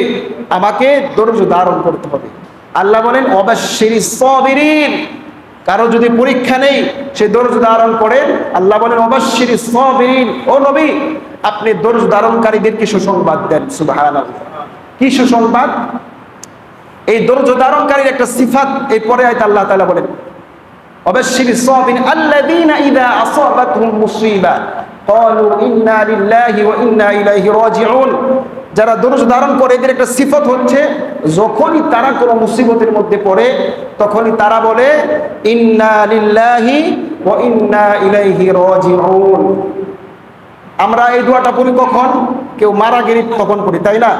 আমাকে ধৈর্য ধারণ করতে হবে। আল্লাহ বলেন ওয়াবাশশিরিস সাবিরিন, কারো যদি পরীক্ষা নেই সে ধৈর্য ধারণ করেন, আল্লাহ বলেন ওয়াবাশশিরিস সাবিরিন, ও নবী আপনি ধৈর্য ধারণকারীদেরকে সুসংবাদ দেন। সুবহানাল্লাহ, কি সুসংবাদ? এই ধৈর্য ধারণকারীর একটা সিফাত এই পরে আয়াতে আল্লাহ তাআলা বলেন ওয়াবাশশিরিস সাবিরিন আল্লাযীনা ইযা আসাবাতহুম মুসিবা ক্বালু ইন্না লিল্লাহি ওয়া ইন্না ইলাইহি রাজিউন। যারা ধৈর্য ধারণ করে এদের একটা সিফত হচ্ছে যখনই তারা কোনো মুসিবতের মধ্যে পড়ে তখনই তারা বলে ইন্না লিল্লাহি ওয়া ইন্না ইলাইহি রাজিউন। আমরা এই দোয়াটা পড়ি কখন? কেউ মারা গেলে তখন পড়ি, তাই না?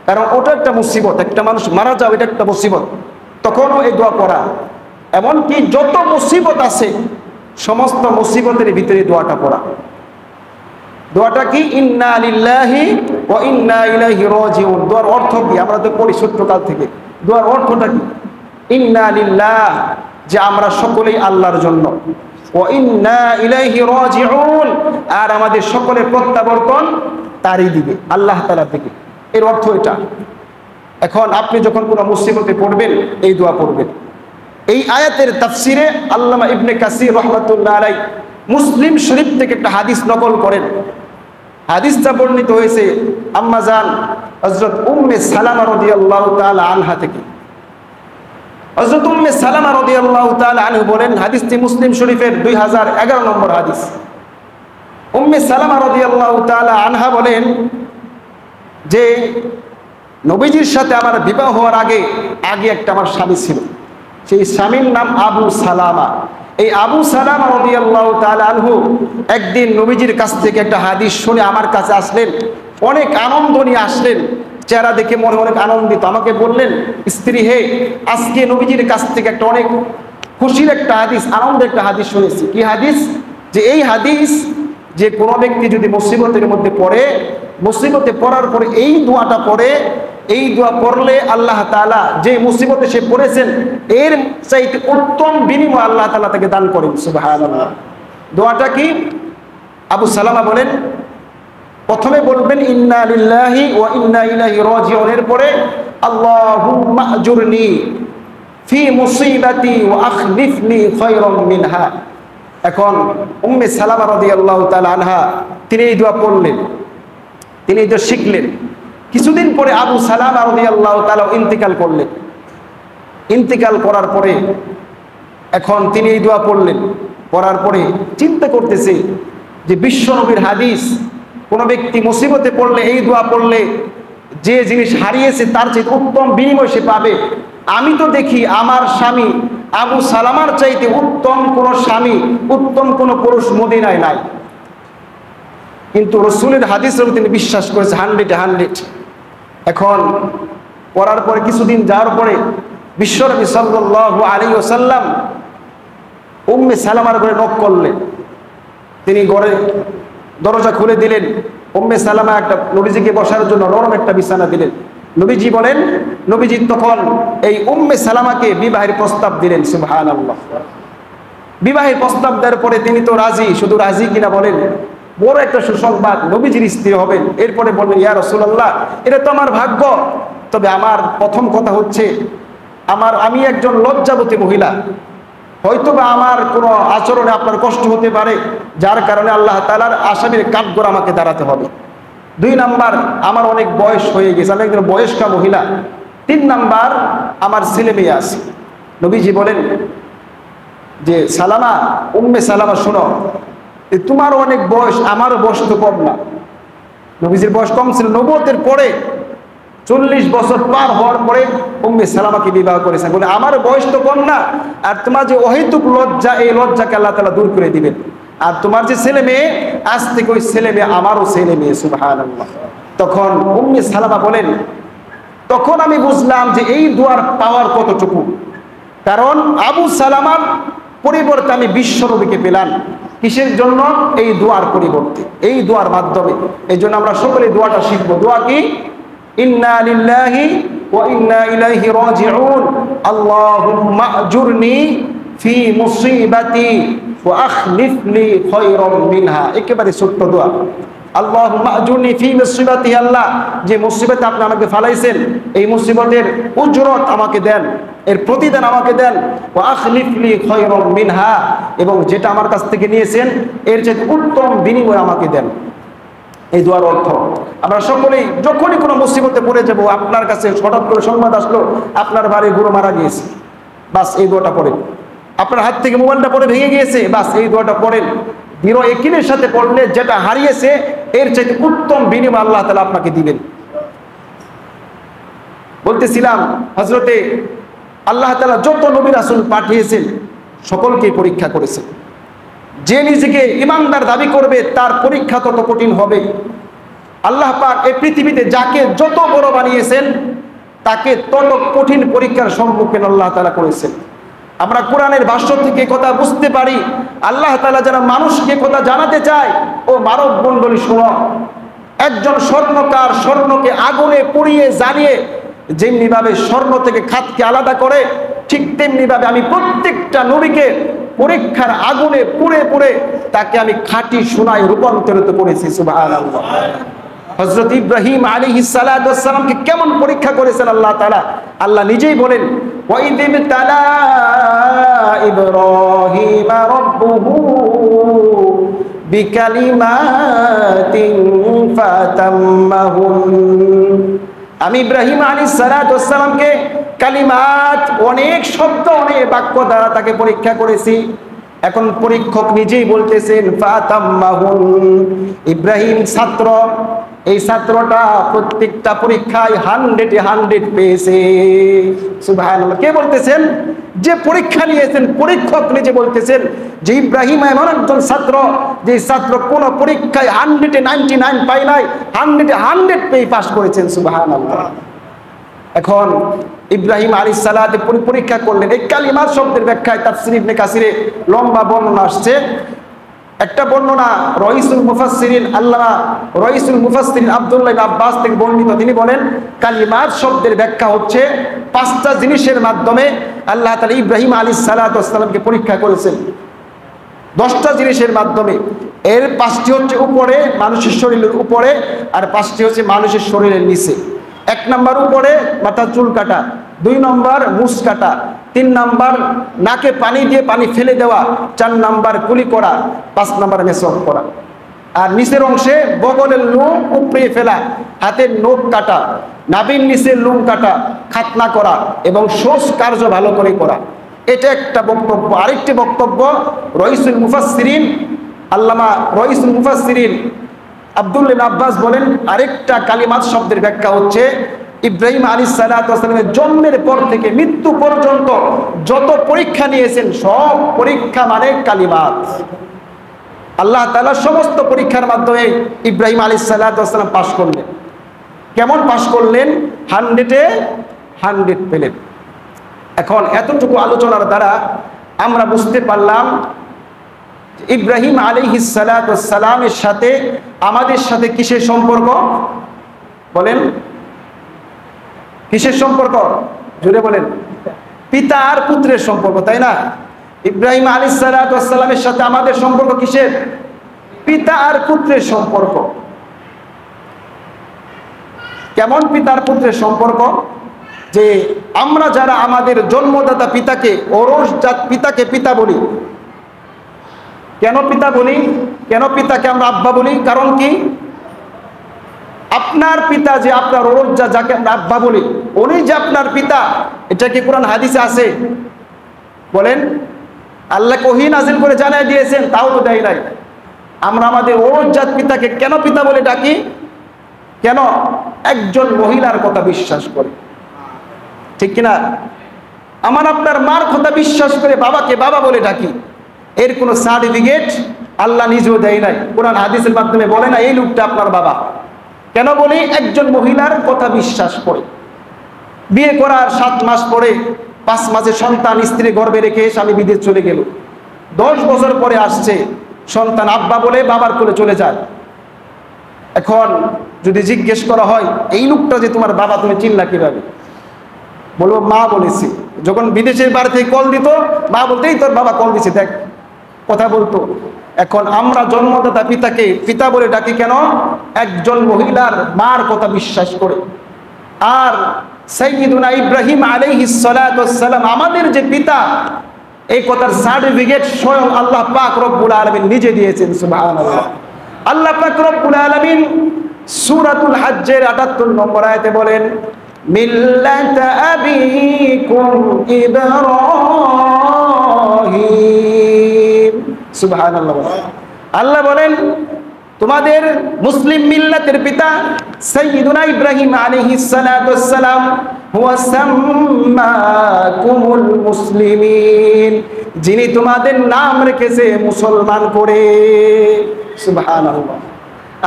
কারণ ওটা একটা মুসিবত, একটা মানুষ মারা যাওয়া এটা একটা মুসিবত, তখনও এই দোয়া পড়া। এমনকি যত মুসিবত আছে সমস্ত মুসিবতের ভিতরে দোয়াটা পড়া। দোয়াটা কি? ইন্না লিল্লাহি ওয়া ইন্না ইলাইহি রাজিউন। দোয়ার অর্থ কি? আমরা তো পড়ি ছোট্টকাল থেকে। দোয়ার অর্থটা কি? ইন্না লিল্লাহ, যে আমরা সকলেই আল্লাহর জন্য, ওয়া ইন্না ইলাইহি রাজিউন, আর আমাদের সকলের প্রত্যাবর্তন তারই দিকে, আল্লাহ তাআলার দিকে। এর অর্থ এটা। এখন আপনি যখন কোনো মুসিবতে পড়বেন এই দোয়া পড়বেন। এই আয়াতের তাফসিরে আল্লামা ইবনে কাসির রাহমাতুল্লাহ আলাইহি মুসলিম শরীফ থেকে একটা হাদিস নকল করেন। হাদিসটা বর্ণিত হয়েছে আম্মা জান হযরত উম্মে সালামা রাদিয়াল্লাহু তাআলা আনহা থেকে। হযরত উম্মে সালামা রাদিয়াল্লাহু তাআলা আনহা বলেন, হাদিসটি মুসলিম শরীফের 2011 নম্বর হাদিস। উম্মে সালামা রাদিয়াল্লাহু তাআলা আনহা বলেন যে নবীজির সাথে আমার বিবাহ হওয়ার আগে একটা আমার স্বামী ছিল, সেই স্বামীর নাম আবু সালামা। এই আবু সালামা রাদিয়াল্লাহু তাআলা আনহু একদিন নবীজির কাছ থেকে একটা হাদিস শুনে আমার কাছে আসলেন, অনেক আনন্দ নিয়ে আসলেন, চেহারা দেখে মনে অনেক আনন্দিত। আমাকে বললেন, স্ত্রী হে, আজকে নবীজির কাছ থেকে একটা অনেক খুশির একটা হাদিস, আনন্দের একটা হাদিস শুনেছি। কি হাদিস? যে এই হাদিস, যে কোনো ব্যক্তি যদি মুসিবতের মধ্যে পড়ে, মুসিবতে পড়ার পরে এই দোয়াটা পড়ে, এই দোয়া পড়লে আল্লাহ তাআলা যে মুসিবতে সে পড়েছেন এর চাইতে উত্তম বিনিময় আল্লাহ তাআলা তাকে দান করেন। সুবহানাল্লাহ। দোয়াটা কি? আবু সালামা বলেন, প্রথমে বলবেন ইন্না লিল্লাহি ওয়া ইন্না ইলাইহি রাজিউন, এর পরে আল্লাহুম্মা আজুরনি ফি মুসিবাতি ওয়া আখলিফনি খায়রাম মিনহা। এখন উম্মে সালামা রাদিয়াল্লাহু তাআলা আনহা তিনি এই দোয়া পড়লেন, তিনি এই দোয়া শিখলেন। কিছুদিন পরে আবু সালামা রাদিয়াল্লাহু তাআলা ইন্তিকাল করলেন। ইন্তিকাল করার পরে এখন তিনি এই দোয়া পড়লেন, পড়ার পরে চিন্তা করতেছে যে বিশ্ব নবীর হাদিস, কোনো ব্যক্তি মুসিবতে পড়লে এই দোয়া পড়লে যে জিনিস হারিয়েছে তার চেয়ে উত্তম বিনিময় সে পাবে। আমি তো দেখি আমার স্বামী আবু সালামার চাইতে উত্তম কোন স্বামী, উত্তম কোন পুরুষ মদিনায় নাই। কিন্তু রাসূলের হাদিসের তিনি বিশ্বাস করেছে 100-100। এখন পড়ার পরে কিছুদিন যাওয়ার পরে বিশ্বনবী সাল্লাল্লাহু আলাইহি ওয়াসাল্লাম উম্মে সালামার ঘরে নক করলেন। তিনি ঘরে দরজা খুলে দিলেন। উম্মে সালামা একটা নবীজিকে বসার জন্য নরম একটা বিছানা দিলেন। নবীজি বলেন, নবীজি তখন এই উম্মে সালামাকে বিবাহের প্রস্তাব দিলেন। সুবহানাল্লাহ। বিবাহের প্রস্তাব দেওয়ার পরে তিনি তো রাজি, শুধু রাজি কিনা বলেন, বড় একটা সুসংবাদ, নবীজির স্ত্রী হবেন। এরপরে বললেন, ইয়া রাসূলুল্লাহ, এটা তো আমার ভাগ্য, তবে আমার প্রথম কথা হচ্ছে আমি একজন লজ্জাবতী মহিলা, হয়তোবা আমার কোনো আচরণে আপনার কষ্ট হতে পারে, যার কারণে আল্লাহ তাআলার আসামির কাঠগড় আমাকে দাঁড়াতে হবে। 2 নাম্বার, আমার অনেক বয়স হয়ে গেছে, আমি একজন বয়স্কা মহিলা। 3 নাম্বার, আমার ছেলে মেয়ে আছে। নবীজি বলেন যে সালামা, উম্মে সালামা শোনো, তোমার অনেক বয়স, আমারও বয়স তো কম না। নবীজির বয়স কম ছিল, নবুয়তের পরে 40 বছর পার হওয়ার পরে উম্মে সালামাকে বিবাহ করেছেন। বলে আমার বয়স তো কম না, আর তোমার যে অহেতুক লজ্জা, এই লজ্জাকে আল্লাহ তাআলা দূর করে দিবেন। আর তোমার যে ছেলে মেয়ে, আজ থেকে ওই ছেলে মেয়ে আমারও ছেলে মেয়ে। সুবহানাল্লাহ। তখন উম্মে সালামা বলেন, তখন আমি বুঝলাম যে এই দুয়ার পাওয়ার কতটুকু। কারণ আবু সালামার পরিবর্তে আমি বিশ্ব নবীকে পেলাম। কিসের জন্য? এই দুয়ার পরিবর্তে, এই দুয়ার মাধ্যমে। এই জন্য আমরা সকলে দোয়াটা শিখবো। দোয়া কি? ইন্না লিল্লাহি ওয়া ইন্না ইলাইহি রাজিউন আল্লাহুম্মা আজুরনি ফি মুসিবাতি ওয়া আখলিফনি খায়রাম মিনহা। একেবারে ছোট্ট দোয়া। আল্লাহুম্মা আজুরনি ফি মুসিবাতি, আল্লাহ যে মুসিবতে আপনি আমাকে ফালাইছেন, এই মুসিবতের উজরত আমাকে দেন, এর প্রতিদান আমাকে দেন। ওয়া আখলিফনি খায়রাম মিনহা, এবং যেটা আমার কাছ থেকে নিয়েছেন এর চেয়ে উত্তম বিনিময় আমাকে দেন। এই দোয়ার অর্থ আমরা সকলেই যখনই কোনো মুসিবতে পড়ে যাব, আপনার কাছে হঠাৎ করে সংবাদ আসলো আপনার বাড়ির গরু মারা গিয়েছে, বাস এই দোয়াটা পড়েন। আপনার হাত থেকে মোবাইলটা পড়ে ভেঙে গিয়েছে, বাস এই দোয়াটা পড়েন। দৃঢ় ইয়াকিনের সাথে পড়লে যেটা হারিয়েছে এর চাইতে উত্তম বিনিময় আল্লাহ তাআলা আপনাকে দিবেন। বলতেছিলাম, হযরতে আল্লাহ তাআলা যত নবী রাসূল পাঠিয়েছেন সকলকেই পরীক্ষা করেছেন। যে নিজেকে ইমানদার দাবি করবে তার পরীক্ষা তত কঠিন হবে। আল্লাহ পাক এই পৃথিবীতে যাকে যত বড় বানিয়েছেন তাকে তত কঠিন পরীক্ষার সম্মুখীন আল্লাহ তাআলা করেছেন। আমরা কোরআনের ভাষ্য থেকে কথা বুঝতে পারি, আল্লাহ তাআলা যারা মানুষকে কথা জানাতে চায়, ও মানব মণ্ডলী শোনো, একজন স্বর্ণকার স্বর্ণকে আগুনে পুড়িয়ে জ্বালিয়ে যেমনি ভাবে স্বর্ণ থেকে খাতকে আলাদা করে, ঠিক তেমনি ভাবে আমি প্রত্যেকটা নবীকে পরীক্ষার আগুনে পুড়ে পুড়ে তাকে আমি খাঁটি সোনায় রূপান্তরিত করেছি। সুবহানাল্লাহ। হযরত ইব্রাহিম আলাইহিস সালাতু ওয়াস সালামকে কেমন পরীক্ষা করেছেন আল্লাহ তাআলা, আল্লাহ নিজেই বলেন, ওয়া ইযিব তালা ইব্রাহিম রাব্বুহু বিকালিমাতিন ফাতাম্মাহুন। আমি ইব্রাহিম আলাইহিস সালাতু ওয়াস সালামকে কালিমাত, অনেক শব্দ, অনেক বাক্য দ্বারা তাকে পরীক্ষা করেছি। এখন পরীক্ষক নিজেই বলতেছেন ফাতাম্মাহুন, ইব্রাহিম ছাত্র, এই ছাত্রটা প্রত্যেকটা পরীক্ষায় 100 পেয়েছে। সুবহানাল্লাহ। কে বলতেছেন? যে পরীক্ষা নিয়েছেন পরীক্ষক নিজে বলতেছেন যে ইব্রাহিম এমন একজন ছাত্র, যে ছাত্র কোন পরীক্ষায় 199 পায় নাই, 100 পেয়ে পাস করেছেন। সুবহানাল্লাহ। এখন ইব্রাহিম আলাইহিস সালাতে পরীক্ষা করলেন। এই কালিমা শব্দের ব্যাখ্যায় তাফসীর ইবনে কাসিরে লম্বা বর্ণনা আসছে। একটা বর্ণনা রাইসুল মুফাসসিরিন আল্লামা রাইসুল মুফাসসিরিন আব্দুল্লাহ ইবনে আব্বাস থেকে বর্ণিত, তিনি বলেন কালিমাত শব্দের ব্যাখ্যা হচ্ছে 5টা জিনিসের মাধ্যমে আল্লাহ তাআলা ইব্রাহিম আলাইহিস সালাতু ওয়াস সালামকে পরীক্ষা করেছেন। 10টা জিনিসের মাধ্যমে। এর 5টি হচ্ছে উপরে, মানুষের শরীরের উপরে, আর 5টি হচ্ছে মানুষের শরীরের নিচে। 1 নাম্বার উপরে মাথা চুল কাটা, 2 নাম্বার মুছ কাটা, 3 নাম্বার নাকে পানি দিয়ে পানি ফেলে দেওয়া, 4 নাম্বার কুলি করা, 5 নাম্বার মেসওয়াক করা। আর নিচের অংশে বগলের লোম উপড়িয়ে ফেলা, হাতের নখ কাটা, নাভির নিচের লোম কাটা, খাতনা করা এবং শোষ কার্য ভালো করে করা। এটা একটা বক্তব্য। আরেকটি বক্তব্য রাইসুল মুফাসসিরিন আল্লামা রাইসুল মুফাসসিরিন আব্দুল্লাহ ইবনে আব্বাস বলেন আরেকটা কালিমাত শব্দের ব্যাখ্যা হচ্ছে ইব্রাহিম আলাইহিস সালাতু ওয়াস সালামের জন্মের পর থেকে মৃত্যু পর্যন্ত যত পরীক্ষা নিয়েছেন সব পরীক্ষা মানে কালিমাত। আল্লাহ তাআলা সমস্ত পরীক্ষার মাধ্যমে ইব্রাহিম আলাইহিস সালাতু ওয়াস সালাম পাস করলেন। কেমন পাস করলেন? 100 পেলেন। এখন এতটুকু আলোচনার দ্বারা আমরা বুঝতে পারলাম ইব্রাহিম আলাইহিস সালাতু ওয়াস সালামের সাথে আমাদের সাথে কিসের সম্পর্ক? বলেন, কিসের সম্পর্ক? জোরে বলেন। পিতা আর পুত্রের সম্পর্ক, তাই না? ইব্রাহিম আলাইহিস সালাতু ওয়াস সালামের সাথে আমাদের সম্পর্ক কিসের? পিতা আর পুত্রের সম্পর্ক। কেমন পিতা আর পুত্রের সম্পর্ক? যে আমরা যারা আমাদের জন্মদাতা পিতাকে, ওরসজাত পিতাকে পিতা বলি। কেন পিতা বলি? কেন পিতাকে আমরা আব্বা বলি? কারণ কি? আপনার পিতা যে আপনার ওরসজাত, যাকে আমরা আব্বা বলি, উনি যে আপনার পিতা, এটা কি কোরআন হাদিসে আছে? বলেন। আল্লাহ ওহী নাযিল করে জানাই দিয়েছেন, তাও তো দেয় নাই। আমরা আমাদের ওরসজাত পিতাকে কেন পিতা বলে ডাকি? কেন? একজন মহিলার কথা বিশ্বাস করে, ঠিক কিনা? আমার আপনার মার কথা বিশ্বাস করে বাবাকে বাবা বলে ডাকি। এর কোনো সার্টিফিকেট আল্লাহ নিজেও দেয় নাই, কোরআন হাদিসের মাধ্যমে বলে না এই লোকটা আপনার বাবা। কেন বলি? একজন মহিলার কথা বিশ্বাস করে। বিয়ে করার 7 মাস পরে 5 মাসে সন্তান স্ত্রী গর্ভে রেখে স্বামী বিদেশ চলে গেল, 10 বছর পরে আসছে, সন্তান আব্বা বলে বাবার কোলে চলে যায়। এখন যদি জিজ্ঞেস করা হয় এই লোকটা যে তোমার বাবা, তুমি চিনলা কিভাবে? বলবো মা বলেছি। যখন বিদেশের বাড়ি থেকে কল দিত, মা বলতেই তোর বাবা কল দিছে, দেখ, কথা বলতো। এখন আমরা জন্মদাতা পিতাকে পিতা বলে ডাকি কেন? একজন মহিলার মার কথা বিশ্বাস করে। আর সাইয়্যিদুনা ইব্রাহিম আলাইহিস সালাতু ওয়াস সালাম আমাদের যে পিতা, এই কথার সার্টিফিকেট স্বয়ং আল্লাহ পাক রব্বুল আলামিন নিজে দিয়েছেন। সুবহানাল্লাহ। আল্লাহ পাক রব্বুল আলামিন সূরাতুল হজ্জের ৭৮ নম্বর আয়াতে বলেন মিল্লাতা আবিকুম ইব্রাহিম। সুবহানাল্লাহ। আল্লাহ বলেন তোমাদের মুসলিম মিল্লাতের পিতা সাইয়্যিদুনা ইব্রাহিম আলাইহিস সালাতু ওয়াস সালাম হুয়া সাম্মাকুমুল মুসলিমিন, যিনি তোমাদের নাম রেখেছে মুসলমান করে। সুবহানাল্লাহ।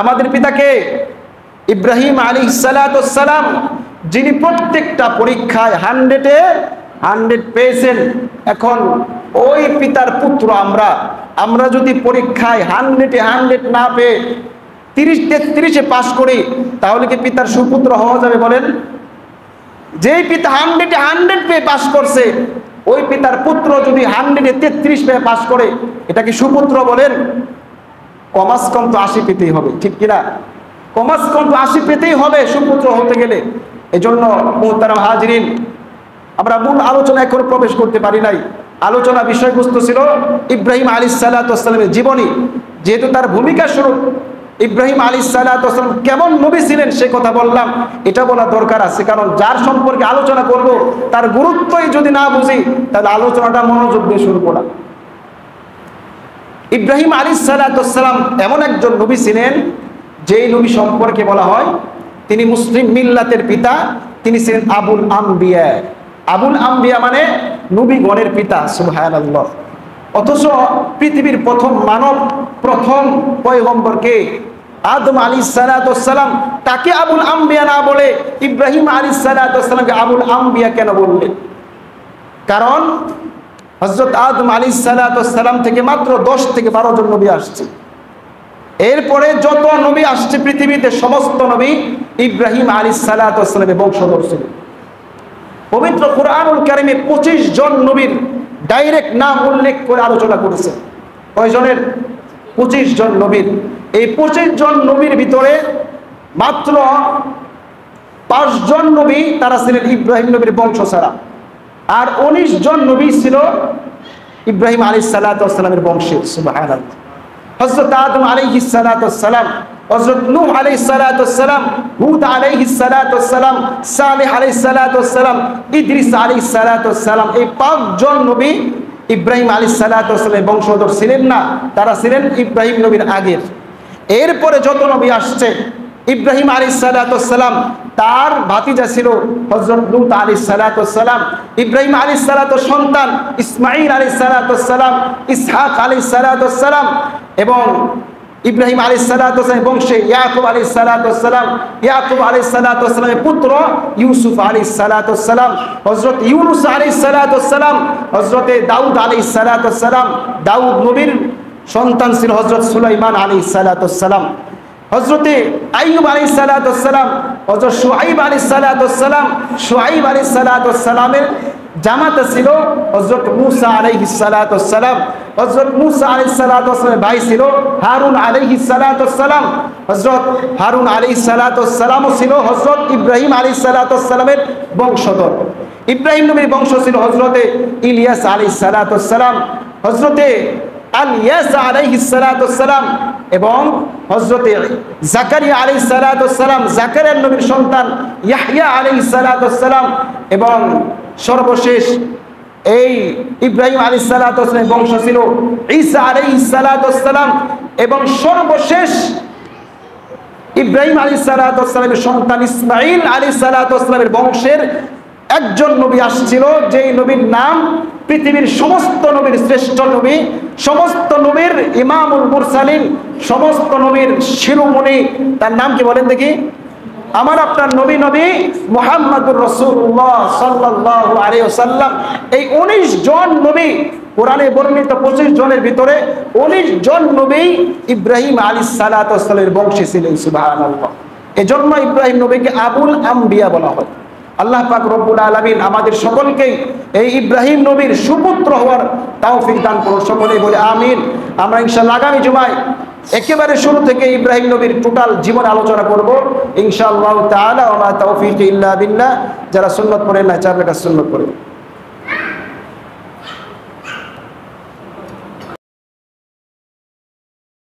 আমাদের পিতাকে ইব্রাহিম আলাইহিস সালাতু ওয়াস সালাম, যিনি প্রত্যেকটা পরীক্ষায় 100 পেয়েছেন। এখন ওই পিতার পুত্র আমরা যদি পরীক্ষায় 100 না পেয়ে 30-33 পাস করি, তাহলে কি পিতার সুপুত্র হওয়া যাবে? বলেন। যেই পিতা 100 পেয়ে পাস করছে, ওই পিতার পুত্র যদি 133 পেয়ে পাস করে, এটা কি সুপুত্র? বলেন। কমাস কম তো 80 পেতেই হবে, ঠিক কিনা? কমাস কম তো 80 পেতেই হবে সুপুত্র হতে গেলে। এজন্য মুহতারাম হাজিরিন, আমরা মূল আলোচনা এখন প্রবেশ করতে পারি নাই। আলোচনা বিষয়বস্তু ছিল ইব্রাহিম আলাইহিস সালাতু ওয়াস সালামের জীবনী। যেহেতু তার ভূমিকা স্বরূপ ইব্রাহিম আলাইহিস সালাতু ওয়াস সালাম কেমন নবী ছিলেন সে কথা বললাম, এটা বলা দরকার আছে। কারণ যার সম্পর্কে আলোচনা করব তার গুরুত্বই যদি না বুঝি, তাহলে আলোচনাটা মনোযোগ দিয়ে শুনবো না। ইব্রাহিম আলাইহিসসালাম এমন একজন নবী ছিলেন যেই নবী সম্পর্কে বলা হয় তিনি মুসলিম মিল্লাতের পিতা, তিনি ছিলেন আবুল আম্বিয়া। আবুল আম্বিয়া মানে নবীগণের পিতা, সুবহানাল্লাহ। অথচ পৃথিবীর প্রথম মানব, প্রথম পয়গম্বরকে আদম আলাইহিসসালাম, তাকে আবুল আম্বিয়া না বলে ইব্রাহিম আলাইহিসসালামকে আবুল আম্বিয়া কেন বললেন? কারণ হযরত আদম আলাইহিসসালাম থেকে মাত্র 10 থেকে 12 জন নবী আসছে। এরপরে যত নবী আসছে পৃথিবীতে সমস্ত নবী ইব্রাহিম আলাইহিসসালামের বংশধর ছিল। পবিত্র কুরআনুল কারীমে 25 জন নবীর ডাইরেক্ট নাম উল্লেখ করে আলোচনা করেছে। কয়জনের? 25 জন নবীর। এই 25 জন নবীর ভিতরে মাত্র 5 জন নবী তারা ছিলেন ইব্রাহিম নবীর বংশ ছাড়া, আর 19 জন নবী ছিল ইব্রাহিম আলাইহিসসালামের বংশের। সুবহানাল্লাহ। হযরত আদম আলাইহিসসালাম, হযরত নূহ আলাইহিসসালাম, হুদ আলাইহিসসালাম, সালেহ আলাইহিসসালাম, ইদ্রিস আলাইহিসসালাম, এই 5 জন নবী ইব্রাহিম আলাইহিসসালামের বংশধর ছিলেন না, তারা ছিলেন ইব্রাহিম নবীর আগের। এরপরে যত নবী আসছে ইব্রাহিম আলাইহিসসালাম তার ভাতিজা ছিল হযরত লূত আলাইহিসসালাম, ইব্রাহিম আলাইহিসসালামের সন্তান ইসমাঈল আলাইহিসসালাম, ইসহাক আলাইহিসসালাম এবং ইব্রাহিম আলাইহিসসালামের বংশে ইয়াকুব আলাইহিসসালাম, ইয়াকুব আলাইহিসসালামের পুত্র ইউসুফ আলাইহিসসালাম, হযরত ইউনুস আলাইহিসসালাম, হযরত দাউদ আলাইহিসসালাম, দাউদ নবীর সন্তান ছিল হযরত সুলাইমান আলাইহিসসালাম, হযরতে আইয়ুব আলাইহিসসালাম, হযরত শুআইব আলাইহিসসালাম, শুআইব আলাইহিসসালামের জামাতা ছিল হযরত মূসা আলাইহিসসালাম, হযরত মূসা আলাইহিসসালামের ভাই ছিল হারুন আলাইহিসসালাম, হযরত হারুন আলাইহিসসালামও ছিল হযরত ইব্রাহিম আলাইহিসসালামের বংশধর। ইব্রাহিম নবীর বংশ ছিল হযরতে ইলিয়াস আলাইহিসসালাম, হযরতে আলিয়াস আলাইহিসসালাম এবং হযরতে জাকারিয়া আলাইহিসসালাম, জাকারিয়া নবীর সন্তান ইয়াহইয়া আলাইহিসসালাম এবং সর্বশেষ এই ইব্রাহিম আলাইহিসসালামের বংশ ছিল ঈসা আলাইহিসসালাম এবং সর্বশেষ ইব্রাহিম আলাইহিসসালামের সন্তান ইসমাঈল আলাইহিসসালামের বংশের একজন নবী আসছিল, যেই নবীর নাম পৃথিবীর সমস্ত নবীর শ্রেষ্ঠ নবী, সমস্ত নবীর ইমামুল মুরসালিন, সমস্ত নবীর শিরোমণি। তার নাম কি বলেন দেখি? আমার আপনার নবী মুহাম্মদুর রাসূলুল্লাহ সাল্লাল্লাহু আলাইহি ওয়াসাল্লাম। এই 19 জন নবী, কোরআনে বর্ণিত 25 জনের ভিতরে 19 জন নবী ইব্রাহিম আলাইহিসসালামের বংশে ছিলেন। সুবহানাল্লাহ। এজন্য ইব্রাহিম নবীকে আবুল আম্বিয়া বলা হয়। আল্লাহ পাক রব্বুল আলামিন আমাদের সকলকে এই ইব্রাহিম নবীর সুপুত্র হওয়ার তৌফিক দান করুন। সকলেই বলে আমিন। আমরা ইনশাআল্লাহ আগামী জুমায় একেবারে শুরু থেকে ইব্রাহিম নবীর টোটাল জীবন আলোচনা করব ইনশাআল্লাহ তাআলা। ওয়া মা তাওফীকি ইল্লা বিল্লাহ। যারা সুন্নাত পড়েন না 4 রাকাত সুন্নাত পড়েন।